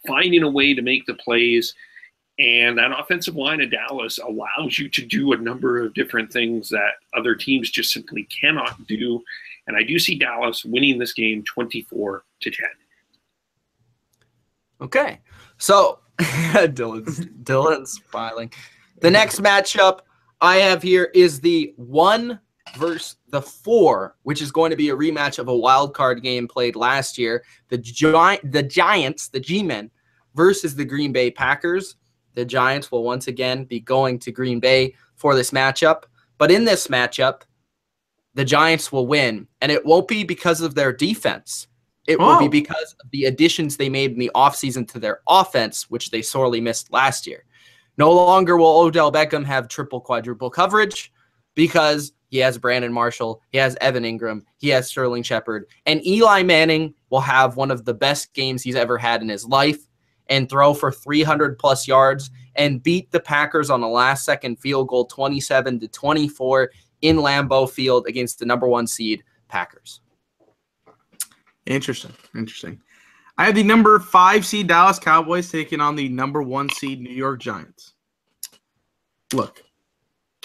finding a way to make the plays. And that offensive line of Dallas allows you to do a number of different things that other teams just simply cannot do. And I do see Dallas winning this game 24-10. Okay, so Dylan's smiling. The next matchup I have here is the 1 versus the 4, which is going to be a rematch of a wild card game played last year. The Giants, the G-Men, versus the Green Bay Packers. The Giants will once again be going to Green Bay for this matchup. But in this matchup, the Giants will win, and it won't be because of their defense. It will be because of the additions they made in the offseason to their offense, which they sorely missed last year. No longer will Odell Beckham have triple, quadruple coverage because he has Brandon Marshall, he has Evan Ingram, he has Sterling Shepard, and Eli Manning will have one of the best games he's ever had in his life and throw for 300-plus yards and beat the Packers on a last-second field goal 27-24 in Lambeau Field against the number 1 seed Packers. Interesting. I have the number 5 seed Dallas Cowboys taking on the number 1 seed New York Giants. Look,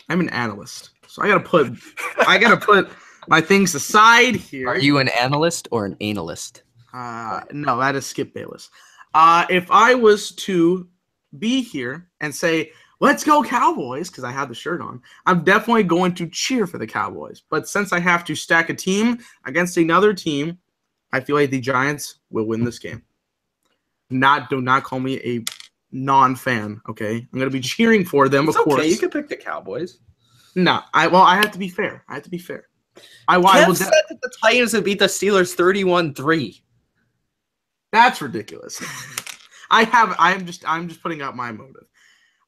I'm an analyst, so I gotta put my things aside here. Are you an analyst or an analyst? No, that is Skip Bayless. If I was to be here and say, let's go Cowboys, because I have the shirt on, I'm definitely going to cheer for the Cowboys. But since I have to stack a team against another team, I feel like the Giants will win this game. Do not call me a non-fan, okay? I'm going to be cheering for them, of course. Okay, you can pick the Cowboys. No, I have to be fair. Kev said that the Titans would beat the Steelers 31-3. That's ridiculous. I'm just putting out my motive.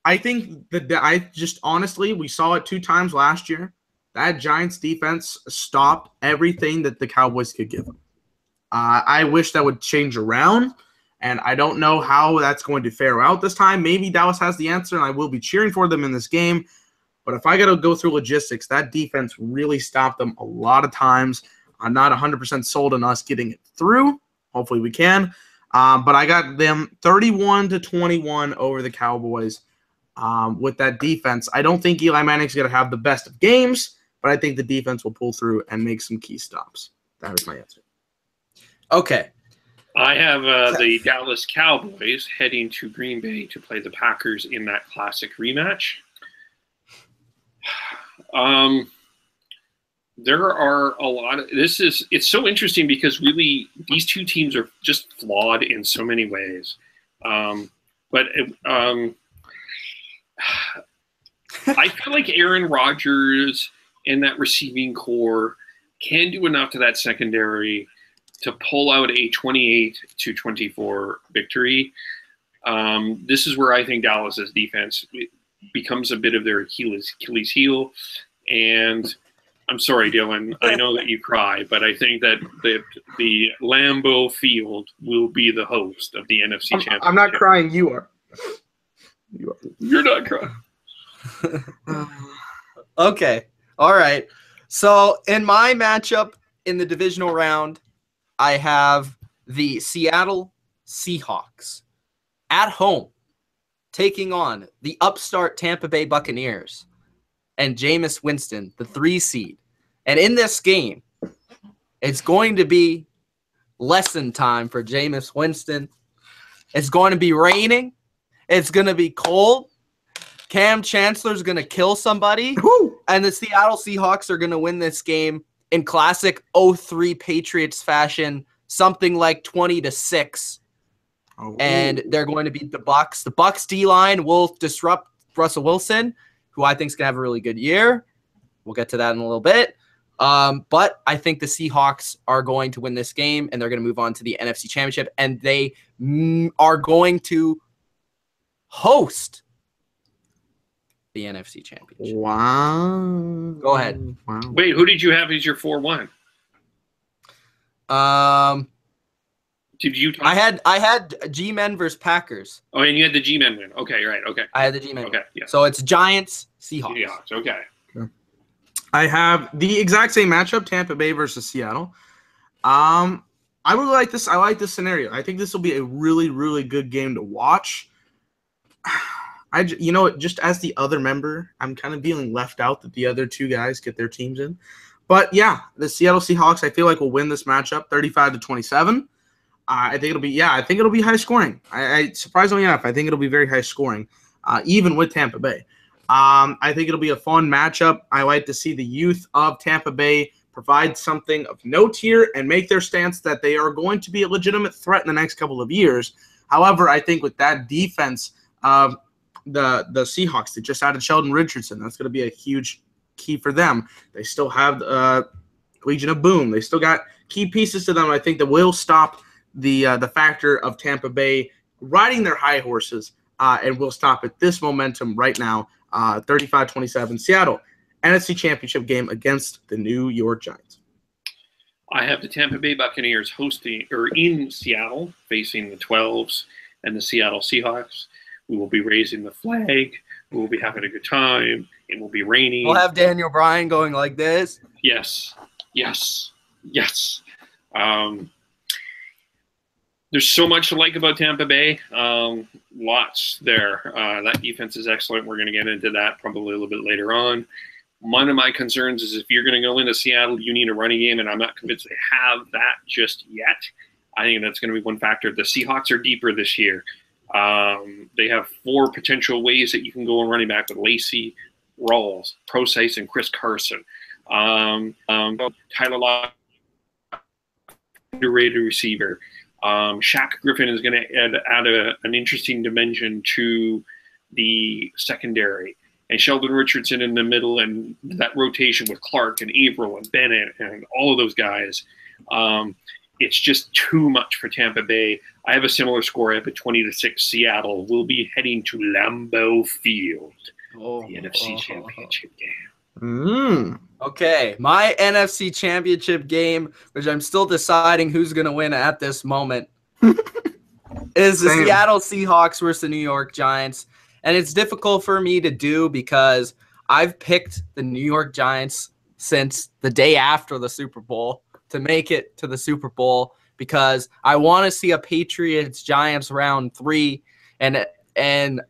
I think honestly, we saw it 2 times last year. That Giants defense stopped everything that the Cowboys could give them. I wish that would change around, and I don't know how that's going to fare out this time. Maybe Dallas has the answer, and I will be cheering for them in this game. But if I got to go through logistics, that defense really stopped them a lot of times. I'm not 100% sold on us getting it through. Hopefully we can. But I got them 31-21 over the Cowboys with that defense. I don't think Eli Manning's going to have the best of games, but I think the defense will pull through and make some key stops. That is my answer. Okay. I have the Dallas Cowboys heading to Green Bay to play the Packers in that classic rematch. There are a lot of it's so interesting because really these two teams are just flawed in so many ways. I feel like Aaron Rodgers and that receiving core can do enough to that secondary to pull out a 28-24 victory. This is where I think Dallas's defense becomes a bit of their Achilles heel. And I'm sorry, Dylan, I know that you cry, but I think that the Lambeau Field will be the host of the NFC Championship. I'm not crying. You are. You're not crying. Okay. All right. So in my matchup in the divisional round, I have the Seattle Seahawks at home taking on the upstart Tampa Bay Buccaneers and Jameis Winston, the 3 seed. And in this game, it's going to be lesson time for Jameis Winston. It's going to be raining. It's going to be cold. Cam Chancellor's going to kill somebody. Woo! And the Seattle Seahawks are going to win this game in classic 03 Patriots fashion, something like 20-6. Oh. And they're going to beat the Bucs. The Bucs D-line will disrupt Russell Wilson, who I think is going to have a really good year. We'll get to that in a little bit. But I think the Seahawks are going to win this game, and they're going to move on to the NFC Championship, and they are going to host the NFC Championship. Wow. Go ahead. Wow. Wait, who did you have as your 4-1? Did you talk? I had G-Men versus Packers. Oh, and you had the G-Men win. Okay, right. Okay. I had the G-Men. Okay, yeah. So it's Giants, Seahawks. Seahawks. Okay. I have the exact same matchup, Tampa Bay versus Seattle. I really like this. I like this scenario. I think this will be a really, really good game to watch. Just as the other member, I'm kind of feeling left out that the other two guys get their teams in. But yeah, the Seattle Seahawks, I feel like will win this matchup 35-27. I think it'll be high scoring. I surprisingly enough, I think it'll be very high scoring, even with Tampa Bay. I think it'll be a fun matchup. I like to see the youth of Tampa Bay provide something of note here and make their stance that they are going to be a legitimate threat in the next couple of years. However, I think with that defense, the Seahawks, they just added Sheldon Richardson. That's going to be a huge key for them. They still have Legion of Boom. They still got key pieces to them, I think, that will stop the factor of Tampa Bay riding their high horses and will stop at this momentum right now, 35-27 Seattle. NFC Championship game against the New York Giants. I have the Tampa Bay Buccaneers in Seattle, facing the 12s and the Seattle Seahawks. We will be raising the flag. We will be having a good time. It will be raining. We'll have Daniel Bryan going like this. Yes. There's so much to like about Tampa Bay. Lots there. That defense is excellent. We're going to get into that probably a little bit later on. One of my concerns is if you're going to go into Seattle, you need a running game, and I'm not convinced they have that just yet. I think that's going to be one factor. The Seahawks are deeper this year. They have 4 potential ways that you can go on running back with Lacey, Rawls, Procise, and Chris Carson. Tyler Lockett, underrated receiver. Shaq Griffin is going to add an interesting dimension to the secondary. And Sheldon Richardson in the middle, and that rotation with Clark and Averill and Bennett and all of those guys. It's just too much for Tampa Bay. I have a similar score. I have a 20-6 Seattle. We'll be heading to Lambeau Field, the NFC Championship game. Okay, my NFC Championship game, which I'm still deciding who's going to win at this moment, is the Seattle Seahawks versus the New York Giants. And it's difficult for me to do because I've picked the New York Giants since the day after the Super Bowl to make it to the Super Bowl because I want to see a Patriots-Giants round 3, and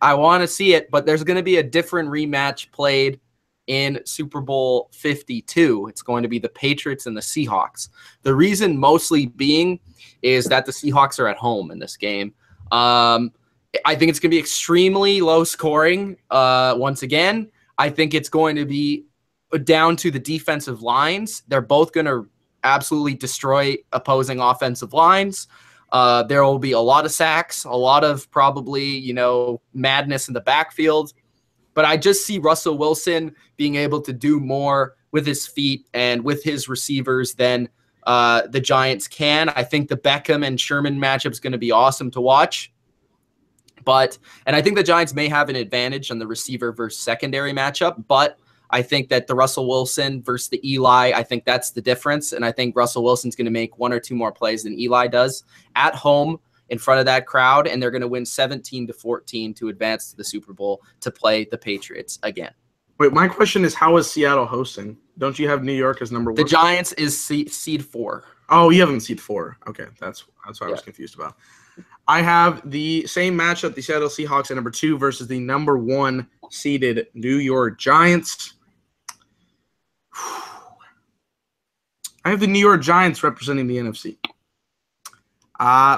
I want to see it, but there's going to be a different rematch played in Super Bowl 52. It's going to be the Patriots and the Seahawks. The reason mostly being is that the Seahawks are at home in this game. I think it's going to be extremely low scoring. Once again, I think it's going to be down to the defensive lines. They're both going to absolutely destroy opposing offensive lines. There will be a lot of sacks, a lot of probably, madness in the backfield. But I just see Russell Wilson being able to do more with his feet and with his receivers than the Giants can. I think the Beckham and Sherman matchup is going to be awesome to watch. And I think the Giants may have an advantage on the receiver versus secondary matchup, but I think that the Russell Wilson versus the Eli, I think that's the difference. And I think Russell Wilson's going to make 1 or 2 more plays than Eli does at home in front of that crowd. And they're going to win 17-14 to advance to the Super Bowl to play the Patriots again. Wait, my question is, how is Seattle hosting? Don't you have New York as number 1? The Giants is seed 4. Oh, you haven't seed 4. Okay, that's what I was confused about. I have the same matchup, the Seattle Seahawks at number 2 versus the number 1 seeded New York Giants. I have the New York Giants representing the NFC.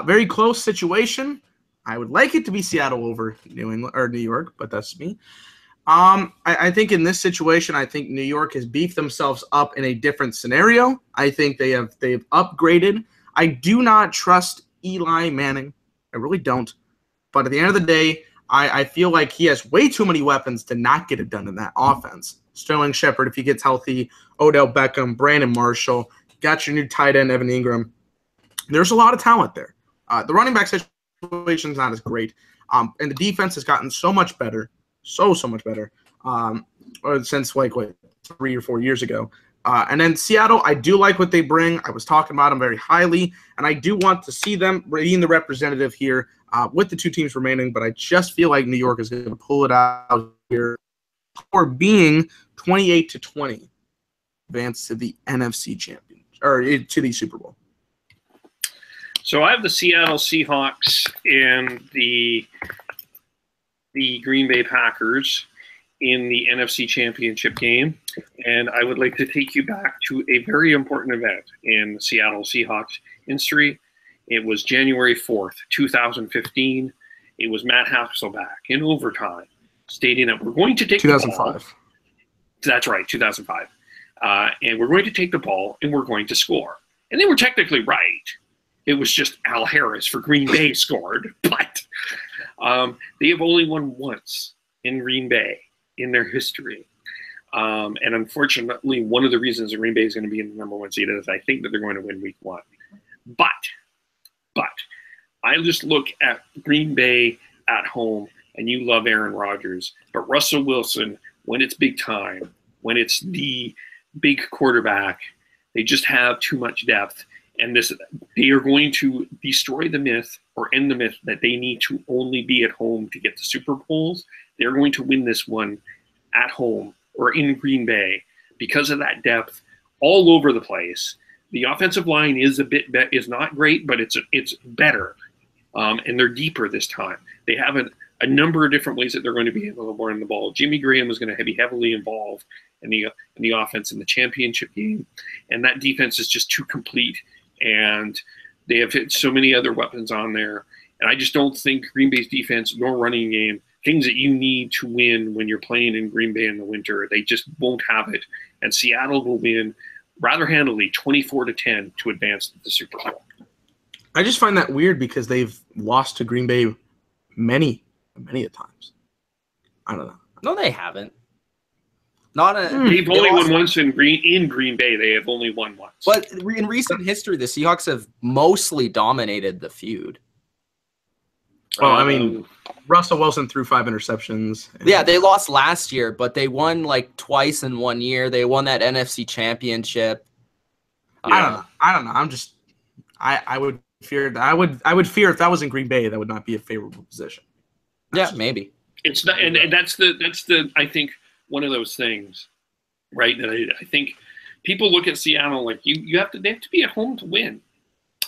Very close situation. I would like it to be Seattle over New England or New York, but that's me. I think in this situation, I think New York has beefed themselves up in a different scenario. I think they've upgraded. I do not trust Eli Manning. I really don't. But at the end of the day, I feel like he has way too many weapons to not get it done in that offense. Sterling Shepard, if he gets healthy, Odell Beckham, Brandon Marshall, got your new tight end, Evan Ingram. There's a lot of talent there. The running back situation is not as great. And the defense has gotten so much better, so much better since like 3 or 4 years ago. And then Seattle, I do like what they bring. I was talking about them very highly, and I do want to see them being the representative here with the 2 teams remaining, but I just feel like New York is going to pull it out here for being 28-20, advance to the NFC champion or to the Super Bowl. So I have the Seattle Seahawks and the Green Bay Packers in the NFC Championship game, and I would like to take you back to a very important event in Seattle Seahawks history. It was January 4th, 2015. It was Matt Hasselbeck in overtime, stating that we're going to take 2005. the ball. That's right, 2005. And we're going to take the ball and we're going to score. And they were technically right. It was just Al Harris for Green Bay scored, but they have only won once in Green Bay in their history. And unfortunately, one of the reasons that Green Bay is going to be in the number 1 seed is I think that they're going to win week 1. But I just look at Green Bay at home, and you love Aaron Rodgers, but Russell Wilson, when it's big time, when it's the big quarterback, they just have too much depth. And they are going to destroy the myth or end the myth that they need to only be at home to get the Super Bowls. They're going to win this one at home or in Green Bay because of that depth all over the place. The offensive line is not great, but it's better, and they're deeper this time. They have a number of different ways that they're going to be able to run the ball. Jimmy Graham is going to be heavily involved in the offense in the championship game, and that defense is just too complete. And they have hit so many other weapons on there, and I just don't think Green Bay's defense, your running game, things that you need to win when you're playing in Green Bay in the winter, they just won't have it. And Seattle will win rather handily, 24-10, to advance to the Super Bowl. I just find that weird because they've lost to Green Bay many a times. I don't know. No, they haven't. They've only won once in Green Bay. They have only won once. But in recent history, the Seahawks have mostly dominated the feud. Well, I mean, Russell Wilson threw 5 interceptions. Yeah, they lost last year, but they won like twice in 1 year. They won that NFC championship. Yeah. I don't know. I would fear that. I would fear if that was in Green Bay, that would not be a favorable position. Maybe. It's not, and that's the I think one of those things, right? That I think people look at Seattle like they have to be at home to win,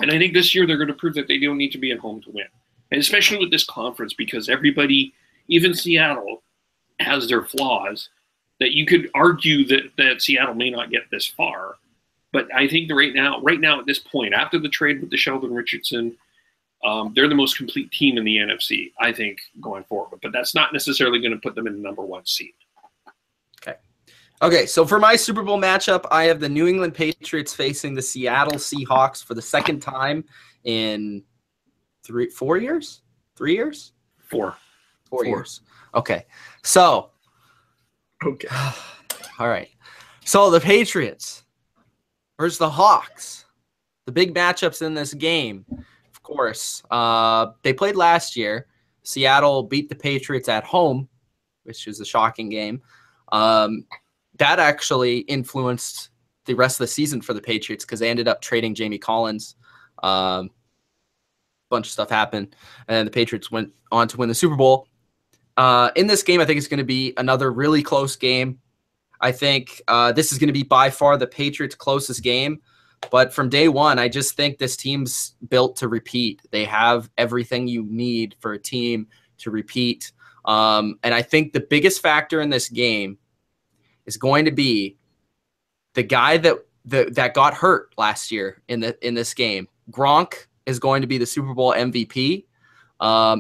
and I think this year they're going to prove that they don't need to be at home to win. And especially with this conference, because everybody, even Seattle, has their flaws, that you could argue that Seattle may not get this far. But I think that right now at this point, after the trade with the Sheldon Richardson, they're the most complete team in the NFC, I think, going forward. But that's not necessarily going to put them in the number 1 seed. Okay, so for my Super Bowl matchup, I have the New England Patriots facing the Seattle Seahawks for the second time in 4 years? 3 years? 4. 4 years. Okay. So, okay. All right. So the Patriots versus the Hawks. The big matchups in this game, of course. They played last year. Seattle beat the Patriots at home, which is a shocking game. That actually influenced the rest of the season for the Patriots because they ended up trading Jamie Collins. Bunch of stuff happened, and the Patriots went on to win the Super Bowl. In this game, I think it's going to be another really close game. I think this is going to be by far the Patriots' closest game. But from day one, I just think this team's built to repeat. They have everything you need for a team to repeat. And I think the biggest factor in this game is going to be the guy that got hurt last year in this game. Gronk is going to be the Super Bowl MVP.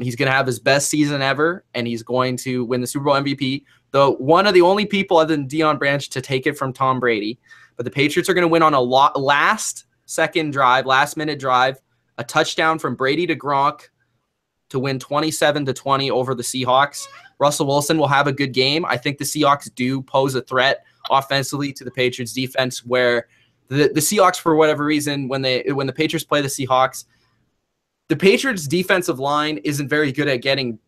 He's going to have his best season ever, and he's going to win the Super Bowl MVP. Though one of the only people other than Deion Branch to take it from Tom Brady. But the Patriots are going to win on a last-minute drive, a touchdown from Brady to Gronk to win 27-20 over the Seahawks. Russell Wilson will have a good game. I think the Seahawks do pose a threat offensively to the Patriots defense, where the Seahawks, for whatever reason, when the Patriots play the Seahawks, the Patriots defensive line isn't very good at getting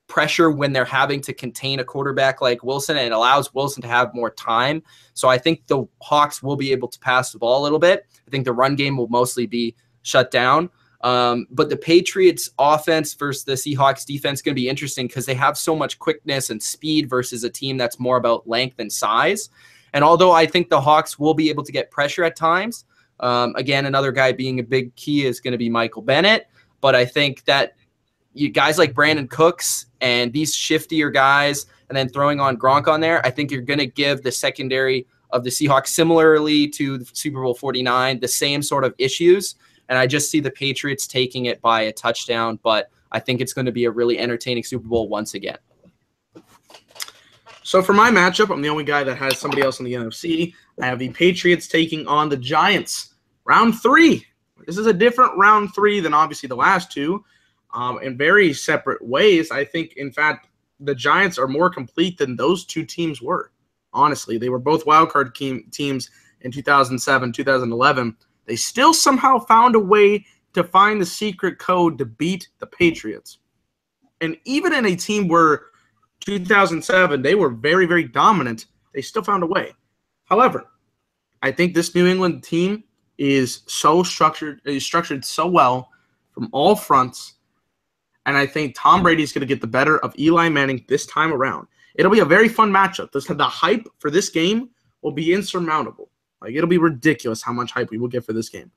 pressure when they're having to contain a quarterback like Wilson, and it allows Wilson to have more time. So I think the Hawks will be able to pass the ball a little bit. I think the run game will mostly be shut down. But the Patriots offense versus the Seahawks defense is going to be interesting because they have so much quickness and speed versus a team that's more about length and size. And although I think the Hawks will be able to get pressure at times, again, another guy being a big key is going to be Michael Bennett. But I think that guys like Brandon Cooks and these shiftier guys, and then throwing on Gronk on there, I think you're going to give the secondary of the Seahawks, similarly to the Super Bowl 49, the same sort of issues. And I just see the Patriots taking it by a touchdown, but I think it's going to be a really entertaining Super Bowl once again. So for my matchup, I'm the only guy that has somebody else in the NFC. I have the Patriots taking on the Giants. Round 3. This is a different round 3 than obviously the last two. In very separate ways. I think, in fact, the Giants are more complete than those two teams were. Honestly, they were both wildcard teams in 2007, 2011. They still somehow found a way to find the secret code to beat the Patriots. And even in a team where 2007, they were very, very dominant, they still found a way. However, I think this New England team is structured so well from all fronts. And I think Tom Brady's going to get the better of Eli Manning this time around. It'll be a very fun matchup. The hype for this game will be insurmountable. Like, it'll be ridiculous how much hype we will get for this game.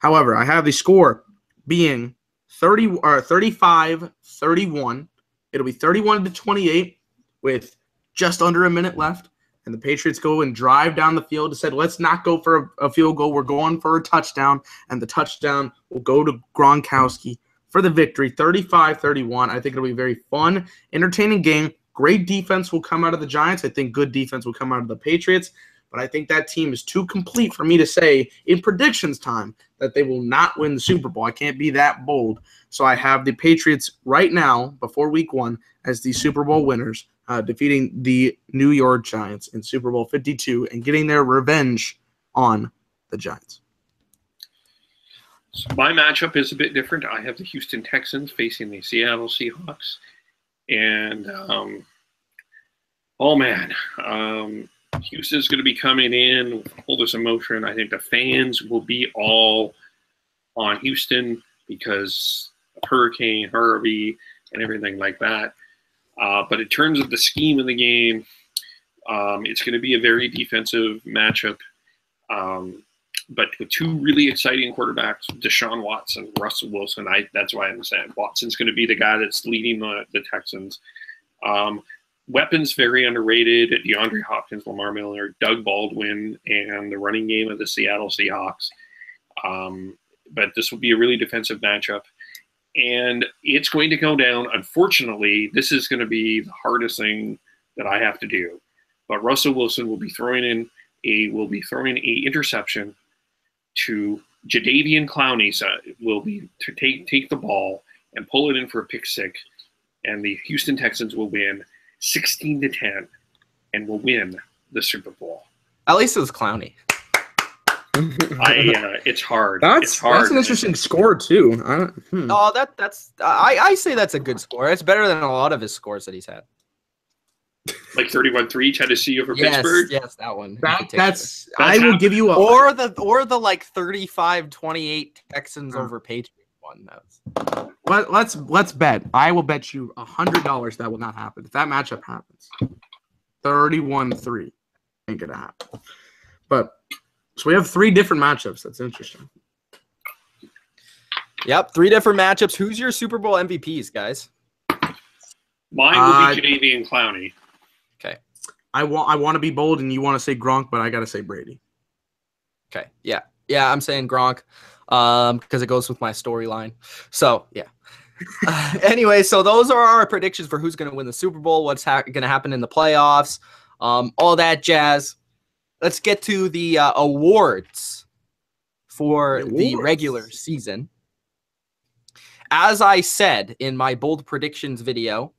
However, I have the score being 35-31. It'll be 31-28 with just under a minute left. And the Patriots go and drive down the field and said, let's not go for a field goal. We're going for a touchdown. And the touchdown will go to Gronkowski for the victory, 35-31. I think it'll be a very fun, entertaining game. Great defense will come out of the Giants. I think good defense will come out of the Patriots. But I think that team is too complete for me to say in predictions time that they will not win the Super Bowl. I can't be that bold. So I have the Patriots right now, before week 1, as the Super Bowl winners, defeating the New York Giants in Super Bowl 52 and getting their revenge on the Giants. So my matchup is a bit different. I have the Houston Texans facing the Seattle Seahawks. And, Houston's going to be coming in with all this emotion. I think the fans will be all on Houston because of Hurricane Harvey and everything like that. But in terms of the scheme of the game, it's going to be a very defensive matchup. But with two really exciting quarterbacks, Deshaun Watson, Russell Wilson, that's why I'm saying Watson's going to be the guy that's leading the Texans. Weapons very underrated. DeAndre Hopkins, Lamar Miller, Doug Baldwin, and the running game of the Seattle Seahawks. But this will be a really defensive matchup. And it's going to go down. Unfortunately, this is going to be the hardest thing that I have to do. But Russell Wilson will be throwing in a interception to Jadeveon Clowney. Will be to take the ball and pull it in for a pick six, and the Houston Texans will win 16-10 and will win the Super Bowl. At least it was Clowney. It's hard. That's an interesting score too. Oh, I say that's a good score. It's better than a lot of his scores that he's had. Like 31-3 Tennessee over Pittsburgh. Yes, that one. That's I will give you a or the like 35-28 Texans over Patriots one. Let's bet. I will bet you $100 that will not happen. If that matchup happens, 31-3 ain't gonna happen. But so we have 3 different matchups. That's interesting. Yep, 3 different matchups. Who's your Super Bowl MVPs, guys? Mine will be JV and Clowney. Okay. I want to be bold, and you want to say Gronk, but I gotta say Brady. Okay. Yeah. I'm saying Gronk, because it goes with my storyline. So yeah. Anyway, so those are our predictions for who's going to win the Super Bowl, what's going to happen in the playoffs, all that jazz. Let's get to the awards for the regular season. As I said in my bold predictions video,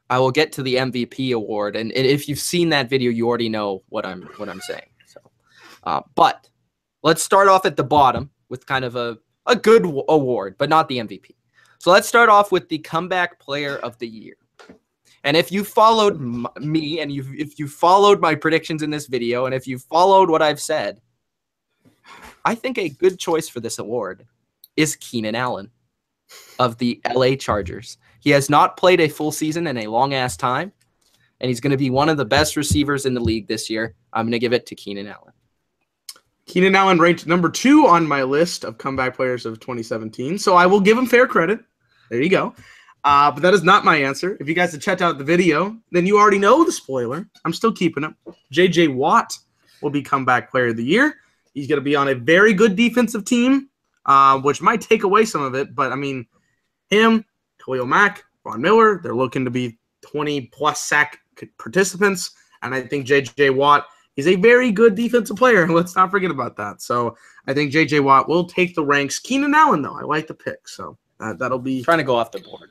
I will get to the MVP award, and if you've seen that video, you already know what I'm saying. So, but let's start off at the bottom with kind of a good award, but not the MVP. So let's start off with the Comeback Player of the Year. And if you followed me, and if you followed my predictions in this video, and if you followed what I've said, I think a good choice for this award is Keenan Allen of the LA Chargers. He has not played a full season in a long-ass time, and he's going to be one of the best receivers in the league this year. I'm going to give it to Keenan Allen. Keenan Allen ranked number 2 on my list of comeback players of 2017, so I will give him fair credit. There you go. But that is not my answer. If you guys have checked out the video, then you already know the spoiler. I'm still keeping it. J.J. Watt will be Comeback Player of the Year. He's going to be on a very good defensive team, which might take away some of it. But, I mean, him, Khalil Mack, Von Miller, they're looking to be 20-plus sack participants. And I think J.J. Watt is a very good defensive player. Let's not forget about that. So I think J.J. Watt will take the ranks. Keenan Allen, though, I like the pick. So that'll be trying to go off the board.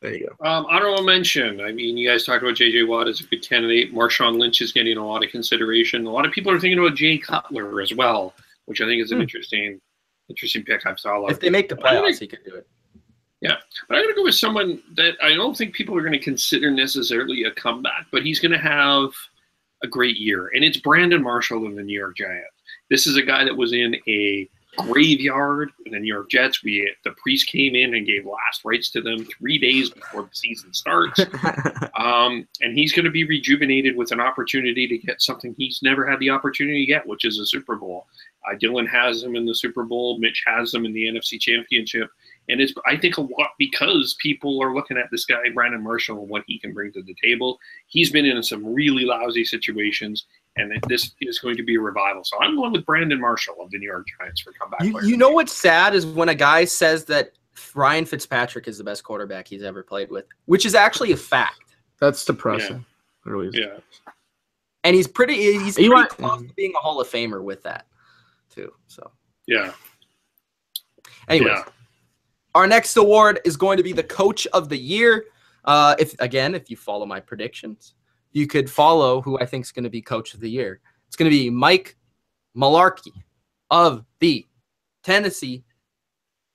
There you go. Honorable mention. I mean, you guys talked about J.J. Watt as a good candidate. Marshawn Lynch is getting a lot of consideration. A lot of people are thinking about Jay Cutler as well, which I think is an interesting pick. I've saw a lot. If they make the playoffs, he could do it. Yeah, but I'm going to go with someone that I don't think people are going to consider necessarily a comeback, but he's going to have a great year, and it's Brandon Marshall of the New York Giants. This is a guy that was in a graveyard in the New York Jets. The priest came in and gave last rites to them 3 days before the season starts. And he's going to be rejuvenated with an opportunity to get something he's never had the opportunity to get, which is a Super Bowl. Dylan has him in the Super Bowl. Mitch has him in the NFC Championship. And it's, I think, a lot because people are looking at this guy, Brandon Marshall, and what he can bring to the table. He's been in some really lousy situations, and this is going to be a revival. So I'm going with Brandon Marshall of the New York Giants for comeback player. You know what's sad is when a guy says that Ryan Fitzpatrick is the best quarterback he's ever played with, which is actually a fact. That's depressing. Yeah. It really is. Yeah. And he's pretty close to being a Hall of Famer with that, too. So yeah. Anyways. Yeah. Our next award is going to be the Coach of the Year. If you follow my predictions, you could follow who I think is going to be Coach of the Year. It's going to be Mike Mularkey of the Tennessee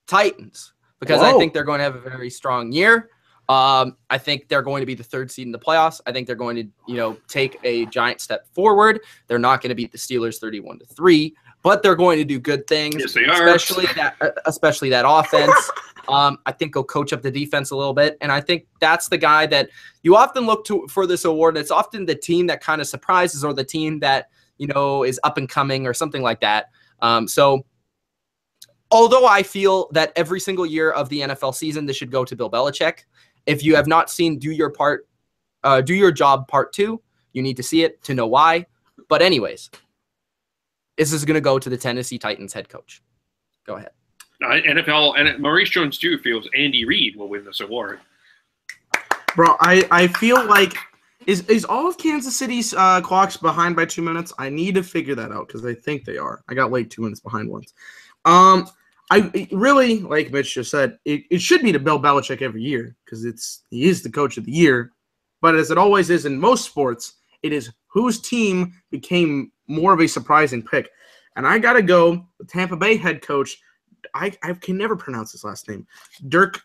Titans because I think they're going to have a very strong year. I think they're going to be the 3rd seed in the playoffs. I think they're going to, take a giant step forward. They're not going to beat the Steelers 31-3, but they're going to do good things. Yes, they are. Especially that offense. I think he'll coach up the defense a little bit, and I think that's the guy that you often look to for this award. It's often the team that kind of surprises or the team that is up and coming or something like that. So although I feel that every single year of the NFL season, this should go to Bill Belichick. If you have not seen Do Your Job Part 2, you need to see it to know why. But anyways, this is going to go to the Tennessee Titans head coach. Go ahead. NFL and Maurice Jones-Drew feels Andy Reid will win this award. Bro, I feel like is all of Kansas City's clocks behind by 2 minutes? I need to figure that out because I think they are. I got like 2 minutes behind once. I really, like Mitch just said, it should be to Bill Belichick every year because he is the Coach of the Year. But as it always is in most sports, it is whose team became more of a surprising pick. And I got to go with Tampa Bay head coach. I can never pronounce his last name. Dirk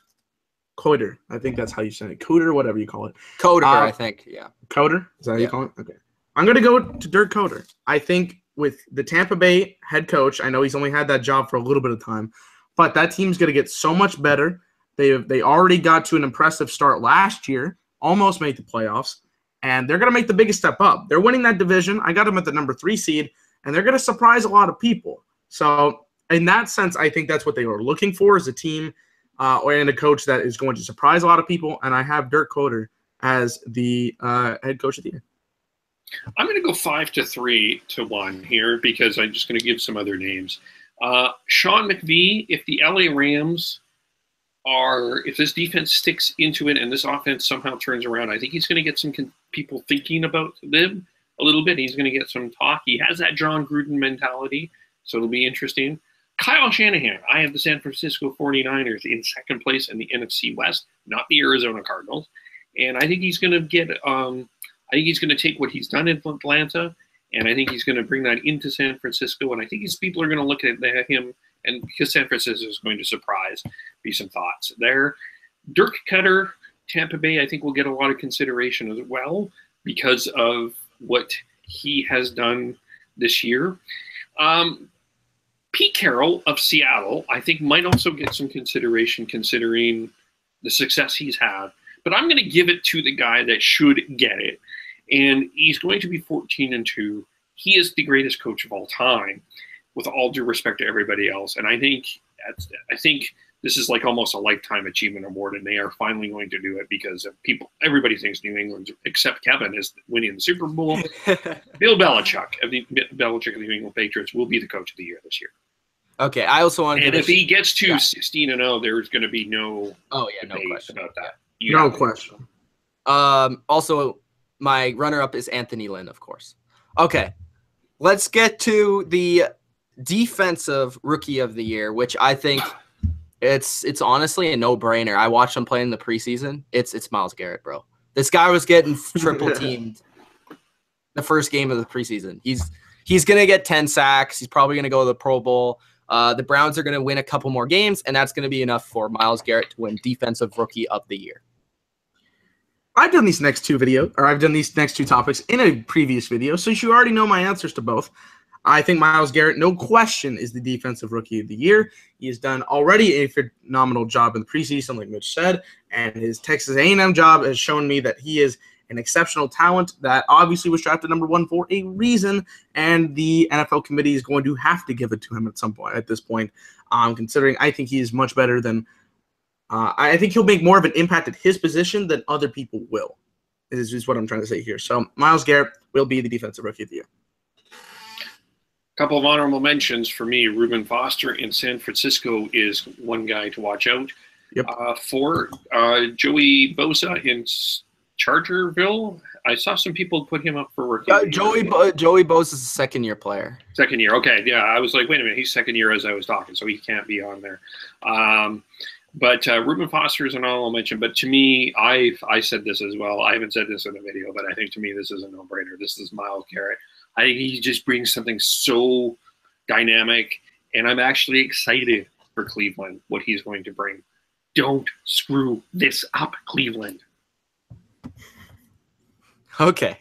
Coder. I think that's how you say it. Coder, whatever you call it. Coder, I think. Yeah. Coder? Is that how you call it? Okay. I'm going to go to Dirk Coder. I think with the Tampa Bay head coach, I know he's only had that job for a little bit of time, but that team's going to get so much better. They already got to an impressive start last year, almost made the playoffs, and they're going to make the biggest step up. They're winning that division. I got them at the number 3 seed, and they're going to surprise a lot of people. So in that sense, I think that's what they were looking for, is a team and a coach that is going to surprise a lot of people, and I have Dirk Coder as the head coach of the year. I'm going to go 5-3-1 here because I'm just going to give some other names. Sean McVay, if the LA Rams if this defense sticks into it and this offense somehow turns around, I think he's going to get some people thinking about them a little bit. He's going to get some talk. He has that John Gruden mentality, so it'll be interesting. Kyle Shanahan, I have the San Francisco 49ers in second place in the NFC West, not the Arizona Cardinals. And I think he's going to get I think he's going to take what he's done in Atlanta, and I think he's going to bring that into San Francisco. And I think these people are going to look at him, and because San Francisco is going to surprise, be some thoughts there. Dirk Koetter, Tampa Bay, I think will get a lot of consideration as well because of what he has done this year. Pete Carroll of Seattle, I think, might also get some consideration considering the success he's had. But I'm going to give it to the guy that should get it. And he's going to be 14-2. He is the greatest coach of all time, with all due respect to everybody else. And I think this is like almost a lifetime achievement award, and they are finally going to do it because of everybody thinks New England, except Kevin, is winning the Super Bowl. Bill Belichick of the New England Patriots will be the coach of the year this year. Okay, I also want to. And if he gets to 16-0, there's going to be no question about that. No question. Also, my runner-up is Anthony Lynn, of course. Okay, let's get to the defensive rookie of the year, which I think it's honestly a no-brainer. I watched him play in the preseason. It's Myles Garrett, bro. This guy was getting triple teamed the first game of the preseason. He's gonna get 10 sacks. He's probably gonna go to the Pro Bowl. The Browns are gonna win a couple more games, and that's gonna be enough for Myles Garrett to win defensive rookie of the year. I've done these next two topics in a previous video, so you already know my answers to both. I think Myles Garrett, no question, is the defensive rookie of the year. He has done already a phenomenal job in the preseason, like Mitch said, and his Texas A&M job has shown me that he is an exceptional talent that obviously was drafted number 1 for a reason, and the NFL committee is going to have to give it to him at some point. At this point, considering I think he is much better than. I think he'll make more of an impact at his position than other people will. Is what I'm trying to say here. So Myles Garrett will be the defensive rookie of the year. A couple of honorable mentions for me. Reuben Foster in San Francisco is one guy to watch out. Yep. For Joey Bosa in Chargerville, I saw some people put him up for rookie. Joey Bosa is a second-year player. Second year, okay. Yeah, I was like, wait a minute, he's second year as I was talking, so he can't be on there. But Reuben Foster is an honorable mention. But to me, I said this as well. I haven't said this in a video, but I think to me this is a no-brainer. This is Myles Garrett. I think he just brings something so dynamic, and I'm actually excited for Cleveland, what he's going to bring. Don't screw this up, Cleveland. Okay.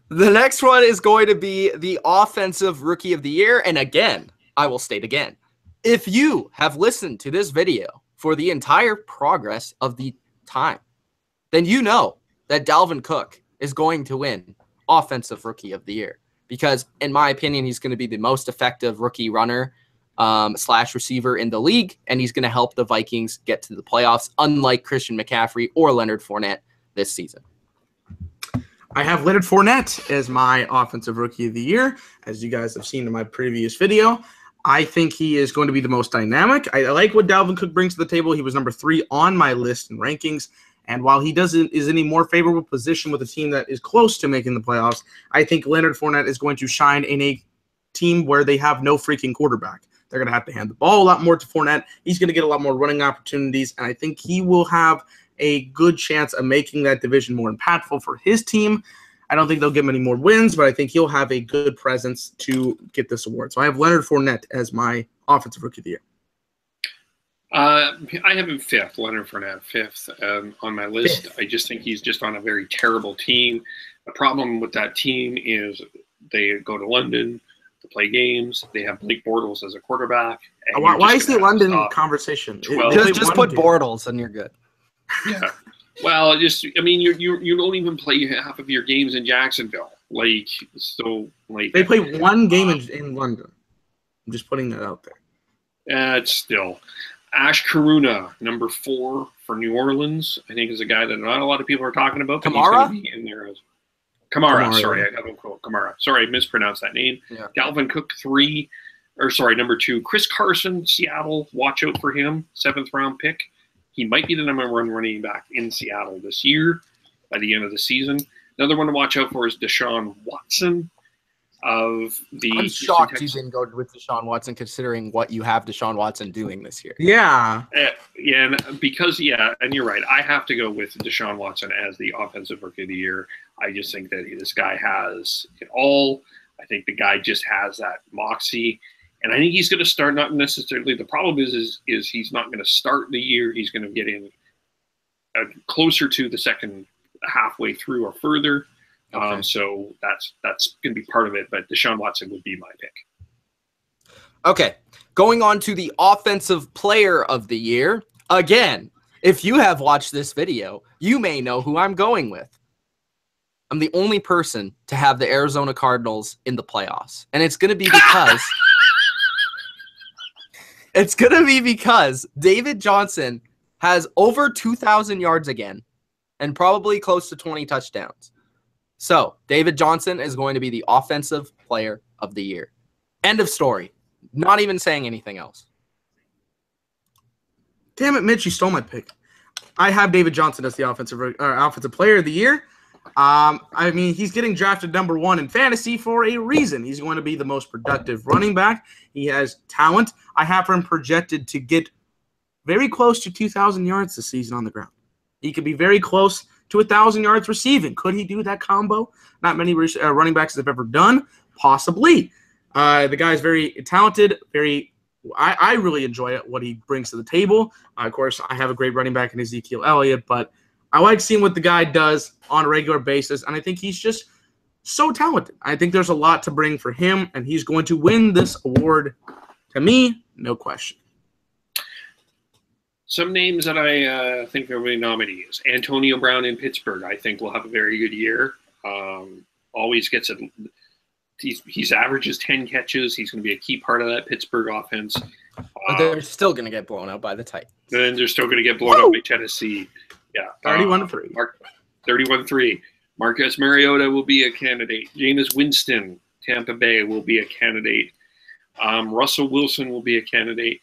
The next one is going to be the offensive rookie of the year. And again, I will state again, if you have listened to this video for the entire progress of the time, then you know that Dalvin Cook is going to win offensive rookie of the year. Because in my opinion, he's going to be the most effective rookie runner / receiver in the league. And he's going to help the Vikings get to the playoffs, unlike Christian McCaffrey or Leonard Fournette this season. I have Leonard Fournette as my offensive rookie of the year. As you guys have seen in my previous video, I think he is going to be the most dynamic. I like what Dalvin Cook brings to the table. He was number 3 on my list in rankings. And while he is in a more favorable position with a team that is close to making the playoffs, I think Leonard Fournette is going to shine in a team where they have no freaking quarterback. They're going to have to hand the ball a lot more to Fournette. He's going to get a lot more running opportunities, and I think he will have a good chance of making that division more impactful for his team. I don't think they'll give him any more wins, but I think he'll have a good presence to get this award. So I have Leonard Fournette as my Offensive Rookie of the Year. I have him fifth, Leonard Fournette, fifth on my list. I just think he's just on a very terrible team. The problem with that team is they go to London to play games. They have Blake Bortles as a quarterback. Why is the London conversation? Just put Bortles and you're good. Yeah. Well, I mean, you don't even play half of your games in Jacksonville. They play one game in London. I'm just putting that out there. It's still Ash Karuna, number 4 for New Orleans. I think is a guy that not a lot of people are talking about. Kamara? He's going to be in there. Kamara. Sorry, I got him called Kamara. Sorry, I mispronounced that name. Yeah. Dalvin Cook, number 2. Chris Carson, Seattle. Watch out for him. 7th round pick. He might be the number 1 running back in Seattle this year by the end of the season. Another one to watch out for is Deshaun Watson of the. I'm shocked you didn't go with Deshaun Watson, considering what you have Deshaun Watson doing this year. Yeah. And you're right. I have to go with Deshaun Watson as the Offensive Rookie of the Year. I just think that this guy has it all. I think the guy just has that moxie. And I think he's going to start, not necessarily. The problem is he's not going to start the year. He's going to get in closer to the second halfway through or further. Okay. So that's going to be part of it. But Deshaun Watson would be my pick. Okay, going on to the Offensive Player of the Year. Again, if you have watched this video, you may know who I'm going with. I'm the only person to have the Arizona Cardinals in the playoffs. And it's going to be because... It's going to be because David Johnson has over 2,000 yards again and probably close to 20 touchdowns. So, David Johnson is going to be the Offensive Player of the Year. End of story. Not even saying anything else. Damn it, Mitch, you stole my pick. I have David Johnson as the Offensive Player of the Year. I mean, he's getting drafted number 1 in fantasy for a reason. He's going to be the most productive running back. He has talent. I have him projected to get very close to 2,000 yards this season on the ground. He could be very close to 1,000 yards receiving. Could he do that combo? Not many running backs have ever done. Possibly. The guy's very talented. I really enjoy what he brings to the table. Of course, I have a great running back in Ezekiel Elliott, but I like seeing what the guy does on a regular basis, and I think he's just so talented. I think there's a lot to bring for him, and he's going to win this award. To me, no question. Some names that I think are really nominees. Antonio Brown in Pittsburgh, I think, will have a very good year. Always gets it. He's averages 10 catches. He's going to be a key part of that Pittsburgh offense. They're still going to get blown out by the Titans. Then they're still going to get blown out by Tennessee. Yeah, 31-3. 31-3. Marcus Mariota will be a candidate. Jameis Winston, Tampa Bay, will be a candidate. Russell Wilson will be a candidate.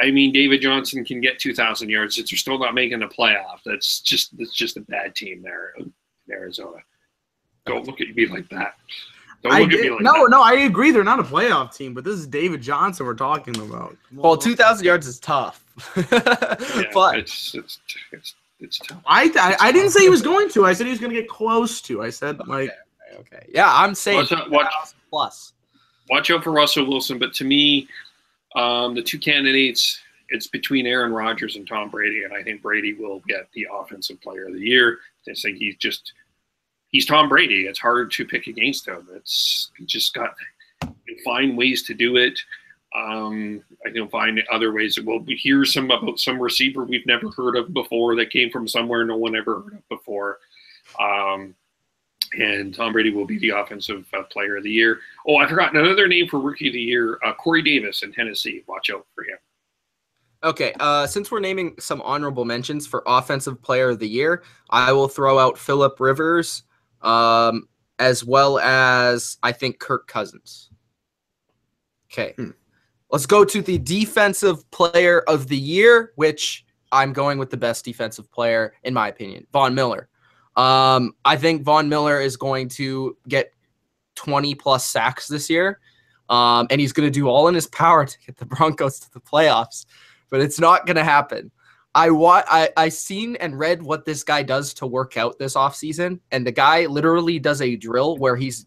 I mean, David Johnson can get 2,000 yards. They're still not making the playoff. That's just a bad team there in Arizona. Don't look at me like that. Don't look at me like that. No, I agree. They're not a playoff team, but this is David Johnson we're talking about. Well, 2,000 yards is tough. Yeah, but it's tough. I didn't say he was going to. I said he was going to get close to. I said, okay. Yeah, I'm saying plus. Watch out for Russell Wilson. But to me, the two candidates, it's between Aaron Rodgers and Tom Brady, and I think Brady will get the Offensive Player of the Year. I think he's Tom Brady. It's hard to pick against him. He just got to find ways to do it. I can find other ways. We'll hear about some receiver we've never heard of before that came from somewhere no one ever heard of before. And Tom Brady will be the Offensive Player of the Year. Oh, I forgot another name for Rookie of the Year, Corey Davis in Tennessee. Watch out for him. Okay, since we're naming some honorable mentions for Offensive Player of the Year, I will throw out Phillip Rivers, as well as, I think, Kirk Cousins. Okay. Let's go to the Defensive Player of the Year, which I'm going with the best defensive player, in my opinion, Von Miller. I think Von Miller is going to get 20-plus sacks this year, and he's going to do all in his power to get the Broncos to the playoffs, but it's not going to happen. I seen and read what this guy does to work out this offseason, and the guy literally does a drill where he's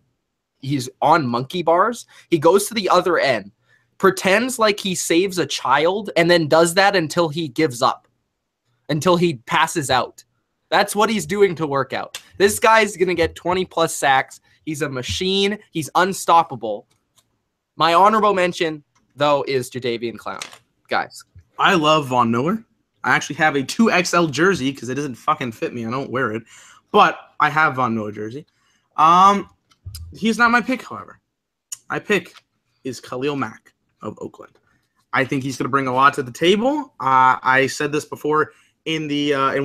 on monkey bars. He goes to the other end, pretends like he saves a child, and then does that until he gives up, until he passes out. That's what he's doing to work out. This guy's going to get 20-plus sacks. He's a machine. He's unstoppable. My honorable mention, though, is Jadeveon Clowney. Guys. I love Von Miller. I actually have a 2XL jersey because it doesn't fucking fit me. I don't wear it. But I have Von Miller jersey. He's not my pick, however. My pick is Khalil Mack of Oakland. I think he's going to bring a lot to the table. I said this before in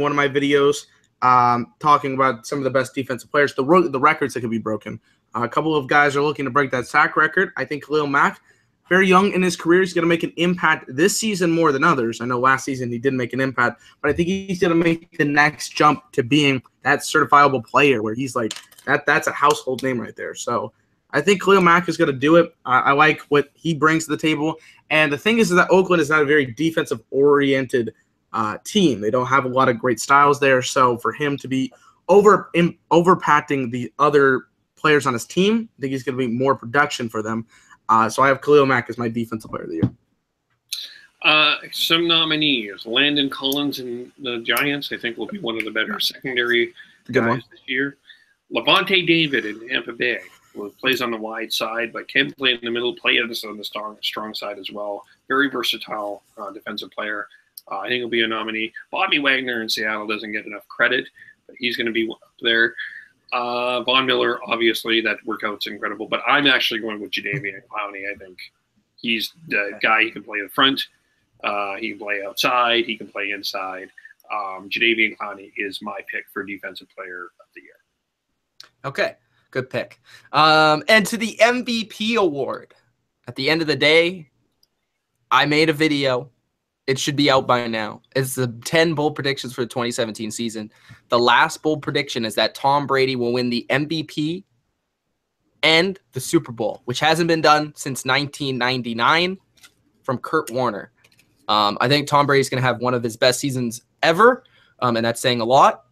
one of my videos, talking about some of the best defensive players, the records that could be broken. A couple of guys are looking to break that sack record. I think Khalil Mack, very young in his career, is going to make an impact this season more than others. I know last season he didn't make an impact, but I think he's going to make the next jump to being that certifiable player where he's like, that's a household name right there. So I think Khalil Mack is going to do it. I like what he brings to the table. And the thing is that Oakland is not a very defensive-oriented team. They don't have a lot of great styles there. So for him to be overpacking the other players on his team, I think he's going to be more production for them. So I have Khalil Mack as my defensive player of the year. Some nominees. Landon Collins and the Giants, I think, will be one of the better secondary guys this year. Levante David in Tampa Bay, who plays on the wide side, but can play in the middle, play on the strong side as well. Very versatile defensive player. I think he'll be a nominee. Bobby Wagner in Seattle doesn't get enough credit, but he's going to be up there. Von Miller, obviously, that workout's incredible, but I'm actually going with Jadeveon Clowney. I think he's the guy. He can play in front. He can play outside. He can play inside. Jadeveon Clowney is my pick for Defensive Player of the Year. Okay, good pick. And to the MVP award, at the end of the day, I made a video. It should be out by now. It's the 10 bold predictions for the 2017 season. The last bold prediction is that Tom Brady will win the MVP and the Super Bowl, which hasn't been done since 1999 from Kurt Warner. I think Tom Brady's going to have one of his best seasons ever, and that's saying a lot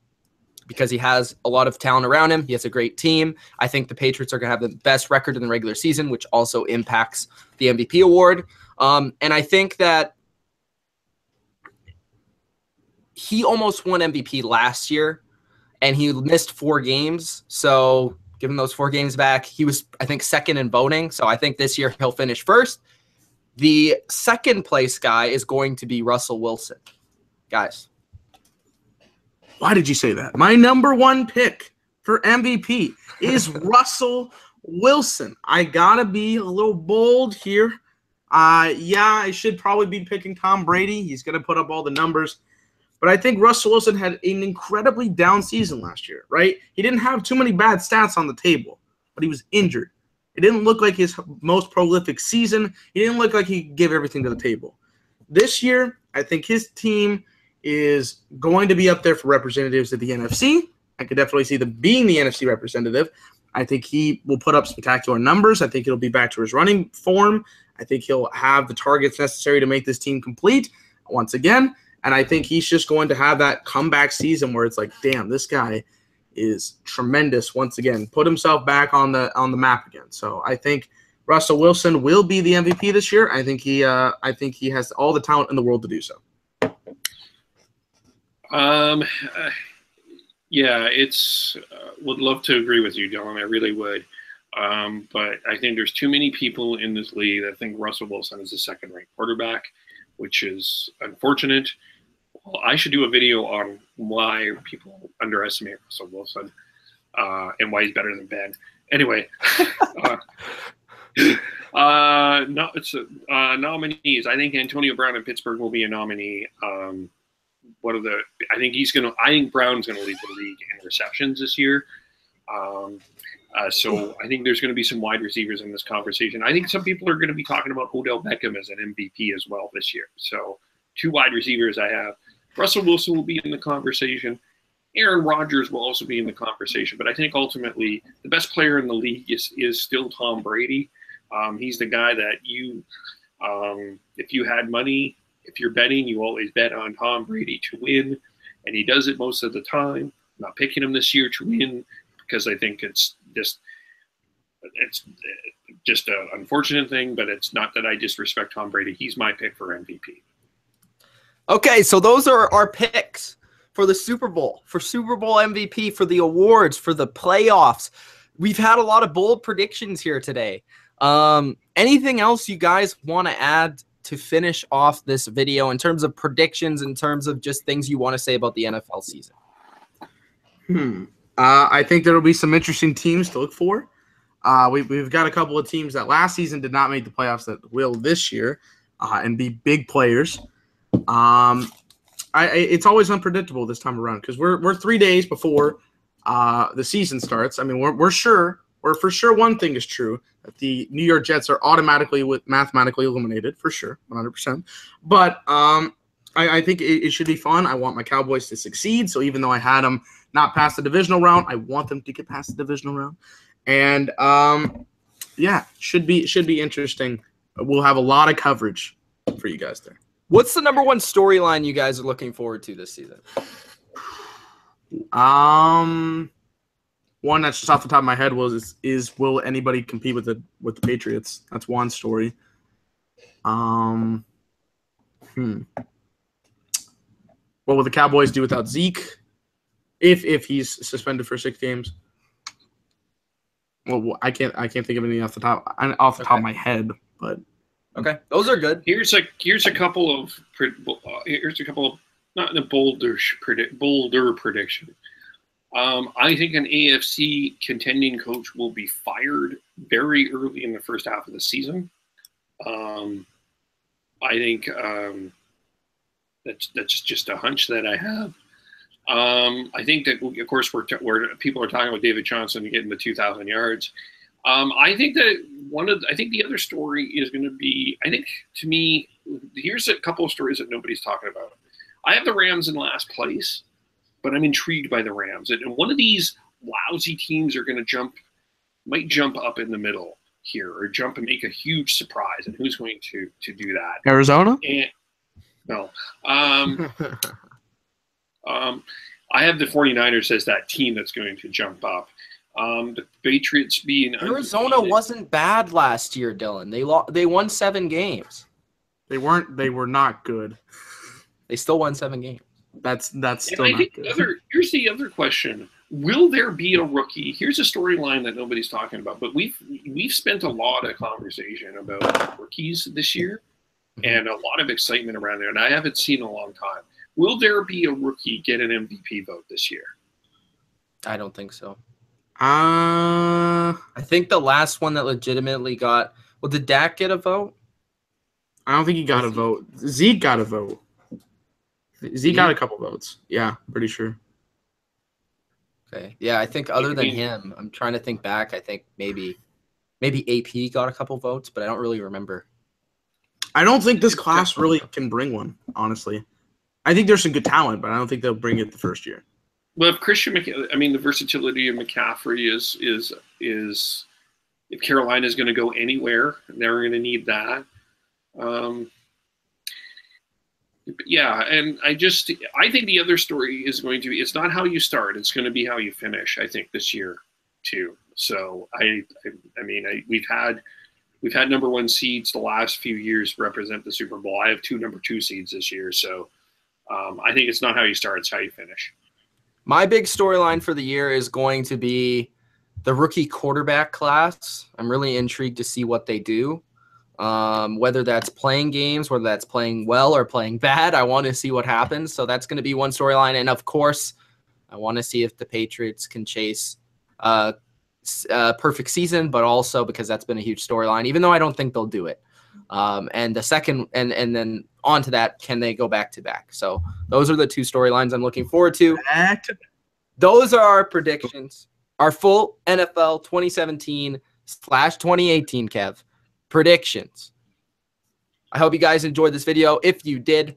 because he has a lot of talent around him. He has a great team. I think the Patriots are going to have the best record in the regular season, which also impacts the MVP award. And I think that he almost won MVP last year, and he missed 4 games. So give him those 4 games back. He was, I think, second in voting. So I think this year he'll finish first. The second place guy is going to be Russell Wilson. Guys. Why did you say that? My number 1 pick for MVP is Russell Wilson. I got to be a little bold here. Yeah, I should probably be picking Tom Brady. He's going to put up all the numbers. But I think Russell Wilson had an incredibly down season last year, right? He didn't have too many bad stats on the table, but he was injured. It didn't look like his most prolific season. He didn't look like he gave everything to the table. This year, I think his team is going to be up there for representatives of the NFC. I could definitely see them being the NFC representative. I think he will put up spectacular numbers. I think he'll be back to his running form. I think he'll have the targets necessary to make this team complete once again. And I think he's just going to have that comeback season where it's like, damn, this guy is tremendous once again. Put himself back on the map again. So I think Russell Wilson will be the MVP this year. I think he has all the talent in the world to do so. Yeah, it's would love to agree with you, Dylan. I really would. But I think there's too many people in this league that think Russell Wilson is a second-rate quarterback, which is unfortunate. Well, I should do a video on why people underestimate Russell Wilson and why he's better than Ben. Anyway, nominees. I think Antonio Brown in Pittsburgh will be a nominee. I think Brown's gonna lead the league in receptions this year. So I think there's going to be some wide receivers in this conversation. I think some people are going to be talking about Odell Beckham as an MVP as well this year. So 2 wide receivers I have. Russell Wilson will be in the conversation. Aaron Rodgers will also be in the conversation. But I think ultimately the best player in the league is still Tom Brady. He's the guy that if you had money if you're betting, you always bet on Tom Brady to win, and he does it most of the time. I'm not picking him this year to win because I think it's just an unfortunate thing, but it's not that I disrespect Tom Brady. He's my pick for MVP. Okay, so those are our picks for the Super Bowl, for Super Bowl MVP, for the awards, for the playoffs. We've had a lot of bold predictions here today. Anything else you guys want to add to finish off this video in terms of predictions, in terms of just things you want to say about the NFL season? I think there will be some interesting teams to look for. We've got a couple of teams that last season did not make the playoffs that will this year and be big players. It's always unpredictable this time around because we're 3 days before the season starts. I mean, we're for sure one thing is true, that the New York Jets are mathematically eliminated for sure, 100%. But I think it should be fun. I want my Cowboys to succeed. So even though I had them not pass the divisional round, I want them to get past the divisional round. And yeah, should be interesting. We'll have a lot of coverage for you guys there. What's the number one storyline you guys are looking forward to this season? One that's just off the top of my head is will anybody compete with the Patriots? That's one story. What will the Cowboys do without Zeke if he's suspended for 6 games? Well, I can't think of anything off the top of my head, but okay, those are good. Here's a couple of not in a bolder prediction. I think an AFC contending coach will be fired very early in the first half of the season. I think that's just a hunch that I have. I think that, of course, people are talking about David Johnson getting the 2,000 yards. I think the other story is going to be, I think, to me, here's a couple of stories that nobody's talking about. I have the Rams in last place, but I'm intrigued by the Rams. And one of these lousy teams are going to might jump up in the middle here, or jump and make a huge surprise. And who's going to do that? Arizona? No. I have the 49ers as that team that's going to jump up. The Patriots being Arizona wasn't bad last year, Dylan. They won 7 games. They were not good. They still won 7 games. That's still not good. Here's the other question. Will there be a rookie? Here's a storyline that nobody's talking about, but we've spent a lot of conversation about rookies this year and a lot of excitement around there, and I haven't seen in a long time. Will there be a rookie get an MVP vote this year? I don't think so. I think the last one that legitimately got – well, did Dak get a vote? I don't think he got a vote. Zeke got a vote. Zeke got a couple votes. Yeah, pretty sure. Okay. Yeah, I think other than him, I'm trying to think back. I think maybe AP got a couple votes, but I don't really remember. I don't think this class really can bring one, honestly. I think there's some good talent, but I don't think they'll bring it the first year. Well, if the versatility of McCaffrey is if Carolina is going to go anywhere, they're going to need that. Yeah, and I think the other story is going to be, it's not how you start, it's going to be how you finish, I think, this year too. So we've had number 1 seeds the last few years represent the Super Bowl. I have 2 number 2 seeds this year, so I think it's not how you start, it's how you finish. My big storyline for the year is going to be the rookie quarterback class. I'm really intrigued to see what they do. Whether that's playing games, whether that's playing well or playing bad, I want to see what happens. So that's going to be one storyline. And of course, I want to see if the Patriots can chase a perfect season, but also because that's been a huge storyline, even though I don't think they'll do it. And the second, and then on to that, can they go back to back? So those are the 2 storylines I'm looking forward to. Those are our predictions, our full NFL 2017/2018, Kev. Predictions. I hope you guys enjoyed this video. If you did,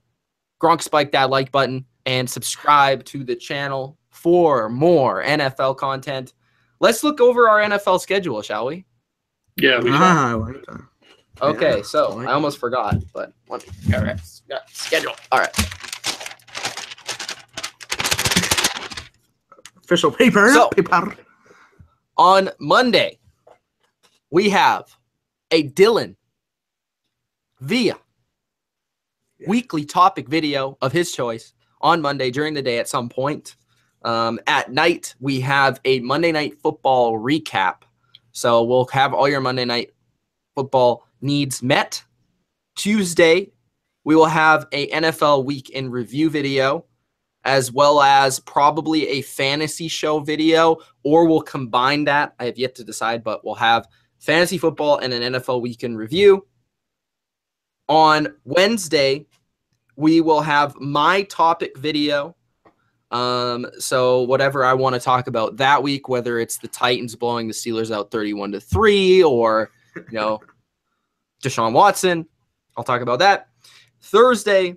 Gronk spike that like button and subscribe to the channel for more NFL content. Let's look over our NFL schedule, shall we? Yeah, we I like that. Okay, Yeah, so I almost forgot, but let me. All right, schedule. All right. Official paper. So, paper. On Monday, we have a Dylan via weekly topic video of his choice on Monday during the day at some point. At night, we have a Monday Night Football recap. So we'll have all your Monday Night Football needs met. Tuesday, we will have a NFL Week in Review video, as well as probably a fantasy show video, or we'll combine that. I have yet to decide, but we'll have fantasy football and an NFL Week in Review. On Wednesday, we will have my topic video. So whatever I want to talk about that week, whether it's the Titans blowing the Steelers out 31-3 or, Deshaun Watson, I'll talk about that. Thursday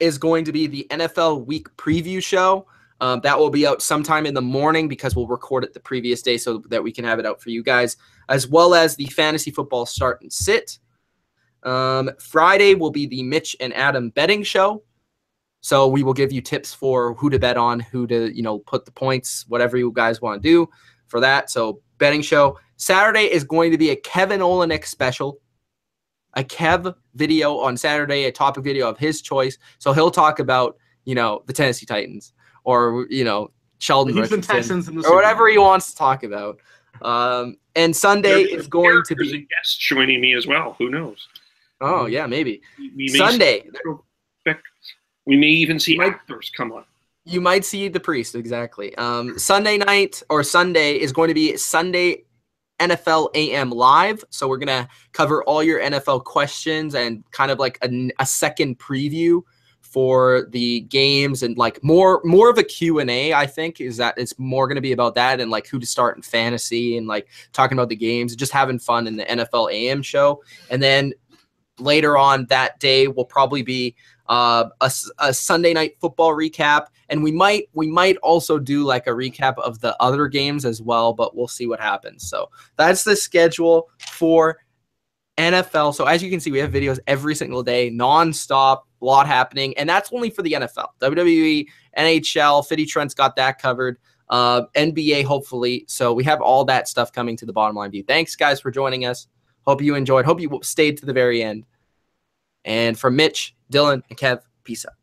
is going to be the NFL Week preview show. That will be out sometime in the morning because we'll record it the previous day so that we can have it out for you guys, as well as the fantasy football start and sit. Friday will be the Mitch and Adam betting show. So we will give you tips for who to bet on, who to, put the points, whatever you guys want to do for that. So betting show. Saturday is going to be a Kevin Olenek special. A Kev video on Saturday, a topic video of his choice. So he'll talk about, the Tennessee Titans or, Sheldon Richardson or whatever he wants to talk about. And Sunday is going to be a guest joining me as well. Who knows? Oh, yeah, maybe. Sunday. We may even see actors come on. You might see the priest, exactly. Sunday night or Sunday is going to be Sunday NFL AM Live. So we're going to cover all your NFL questions and kind of like a second preview for the games and like more of a Q&A, I think, is that it's more going to be about that and like who to start in fantasy and like talking about the games, just having fun in the NFL AM show. And then later on that day will probably be a Sunday night football recap, and we might also do like a recap of the other games as well, but we'll see what happens. So that's the schedule for NFL. So as you can see, we have videos every single day, nonstop, a lot happening, and that's only for the NFL. WWE, NHL, Fitty Trent's got that covered. NBA, hopefully. So we have all that stuff coming to the Bottom Line View. Thanks, guys, for joining us. Hope you enjoyed. Hope you stayed to the very end. And for Mitch, Dylan, and Kev, peace out.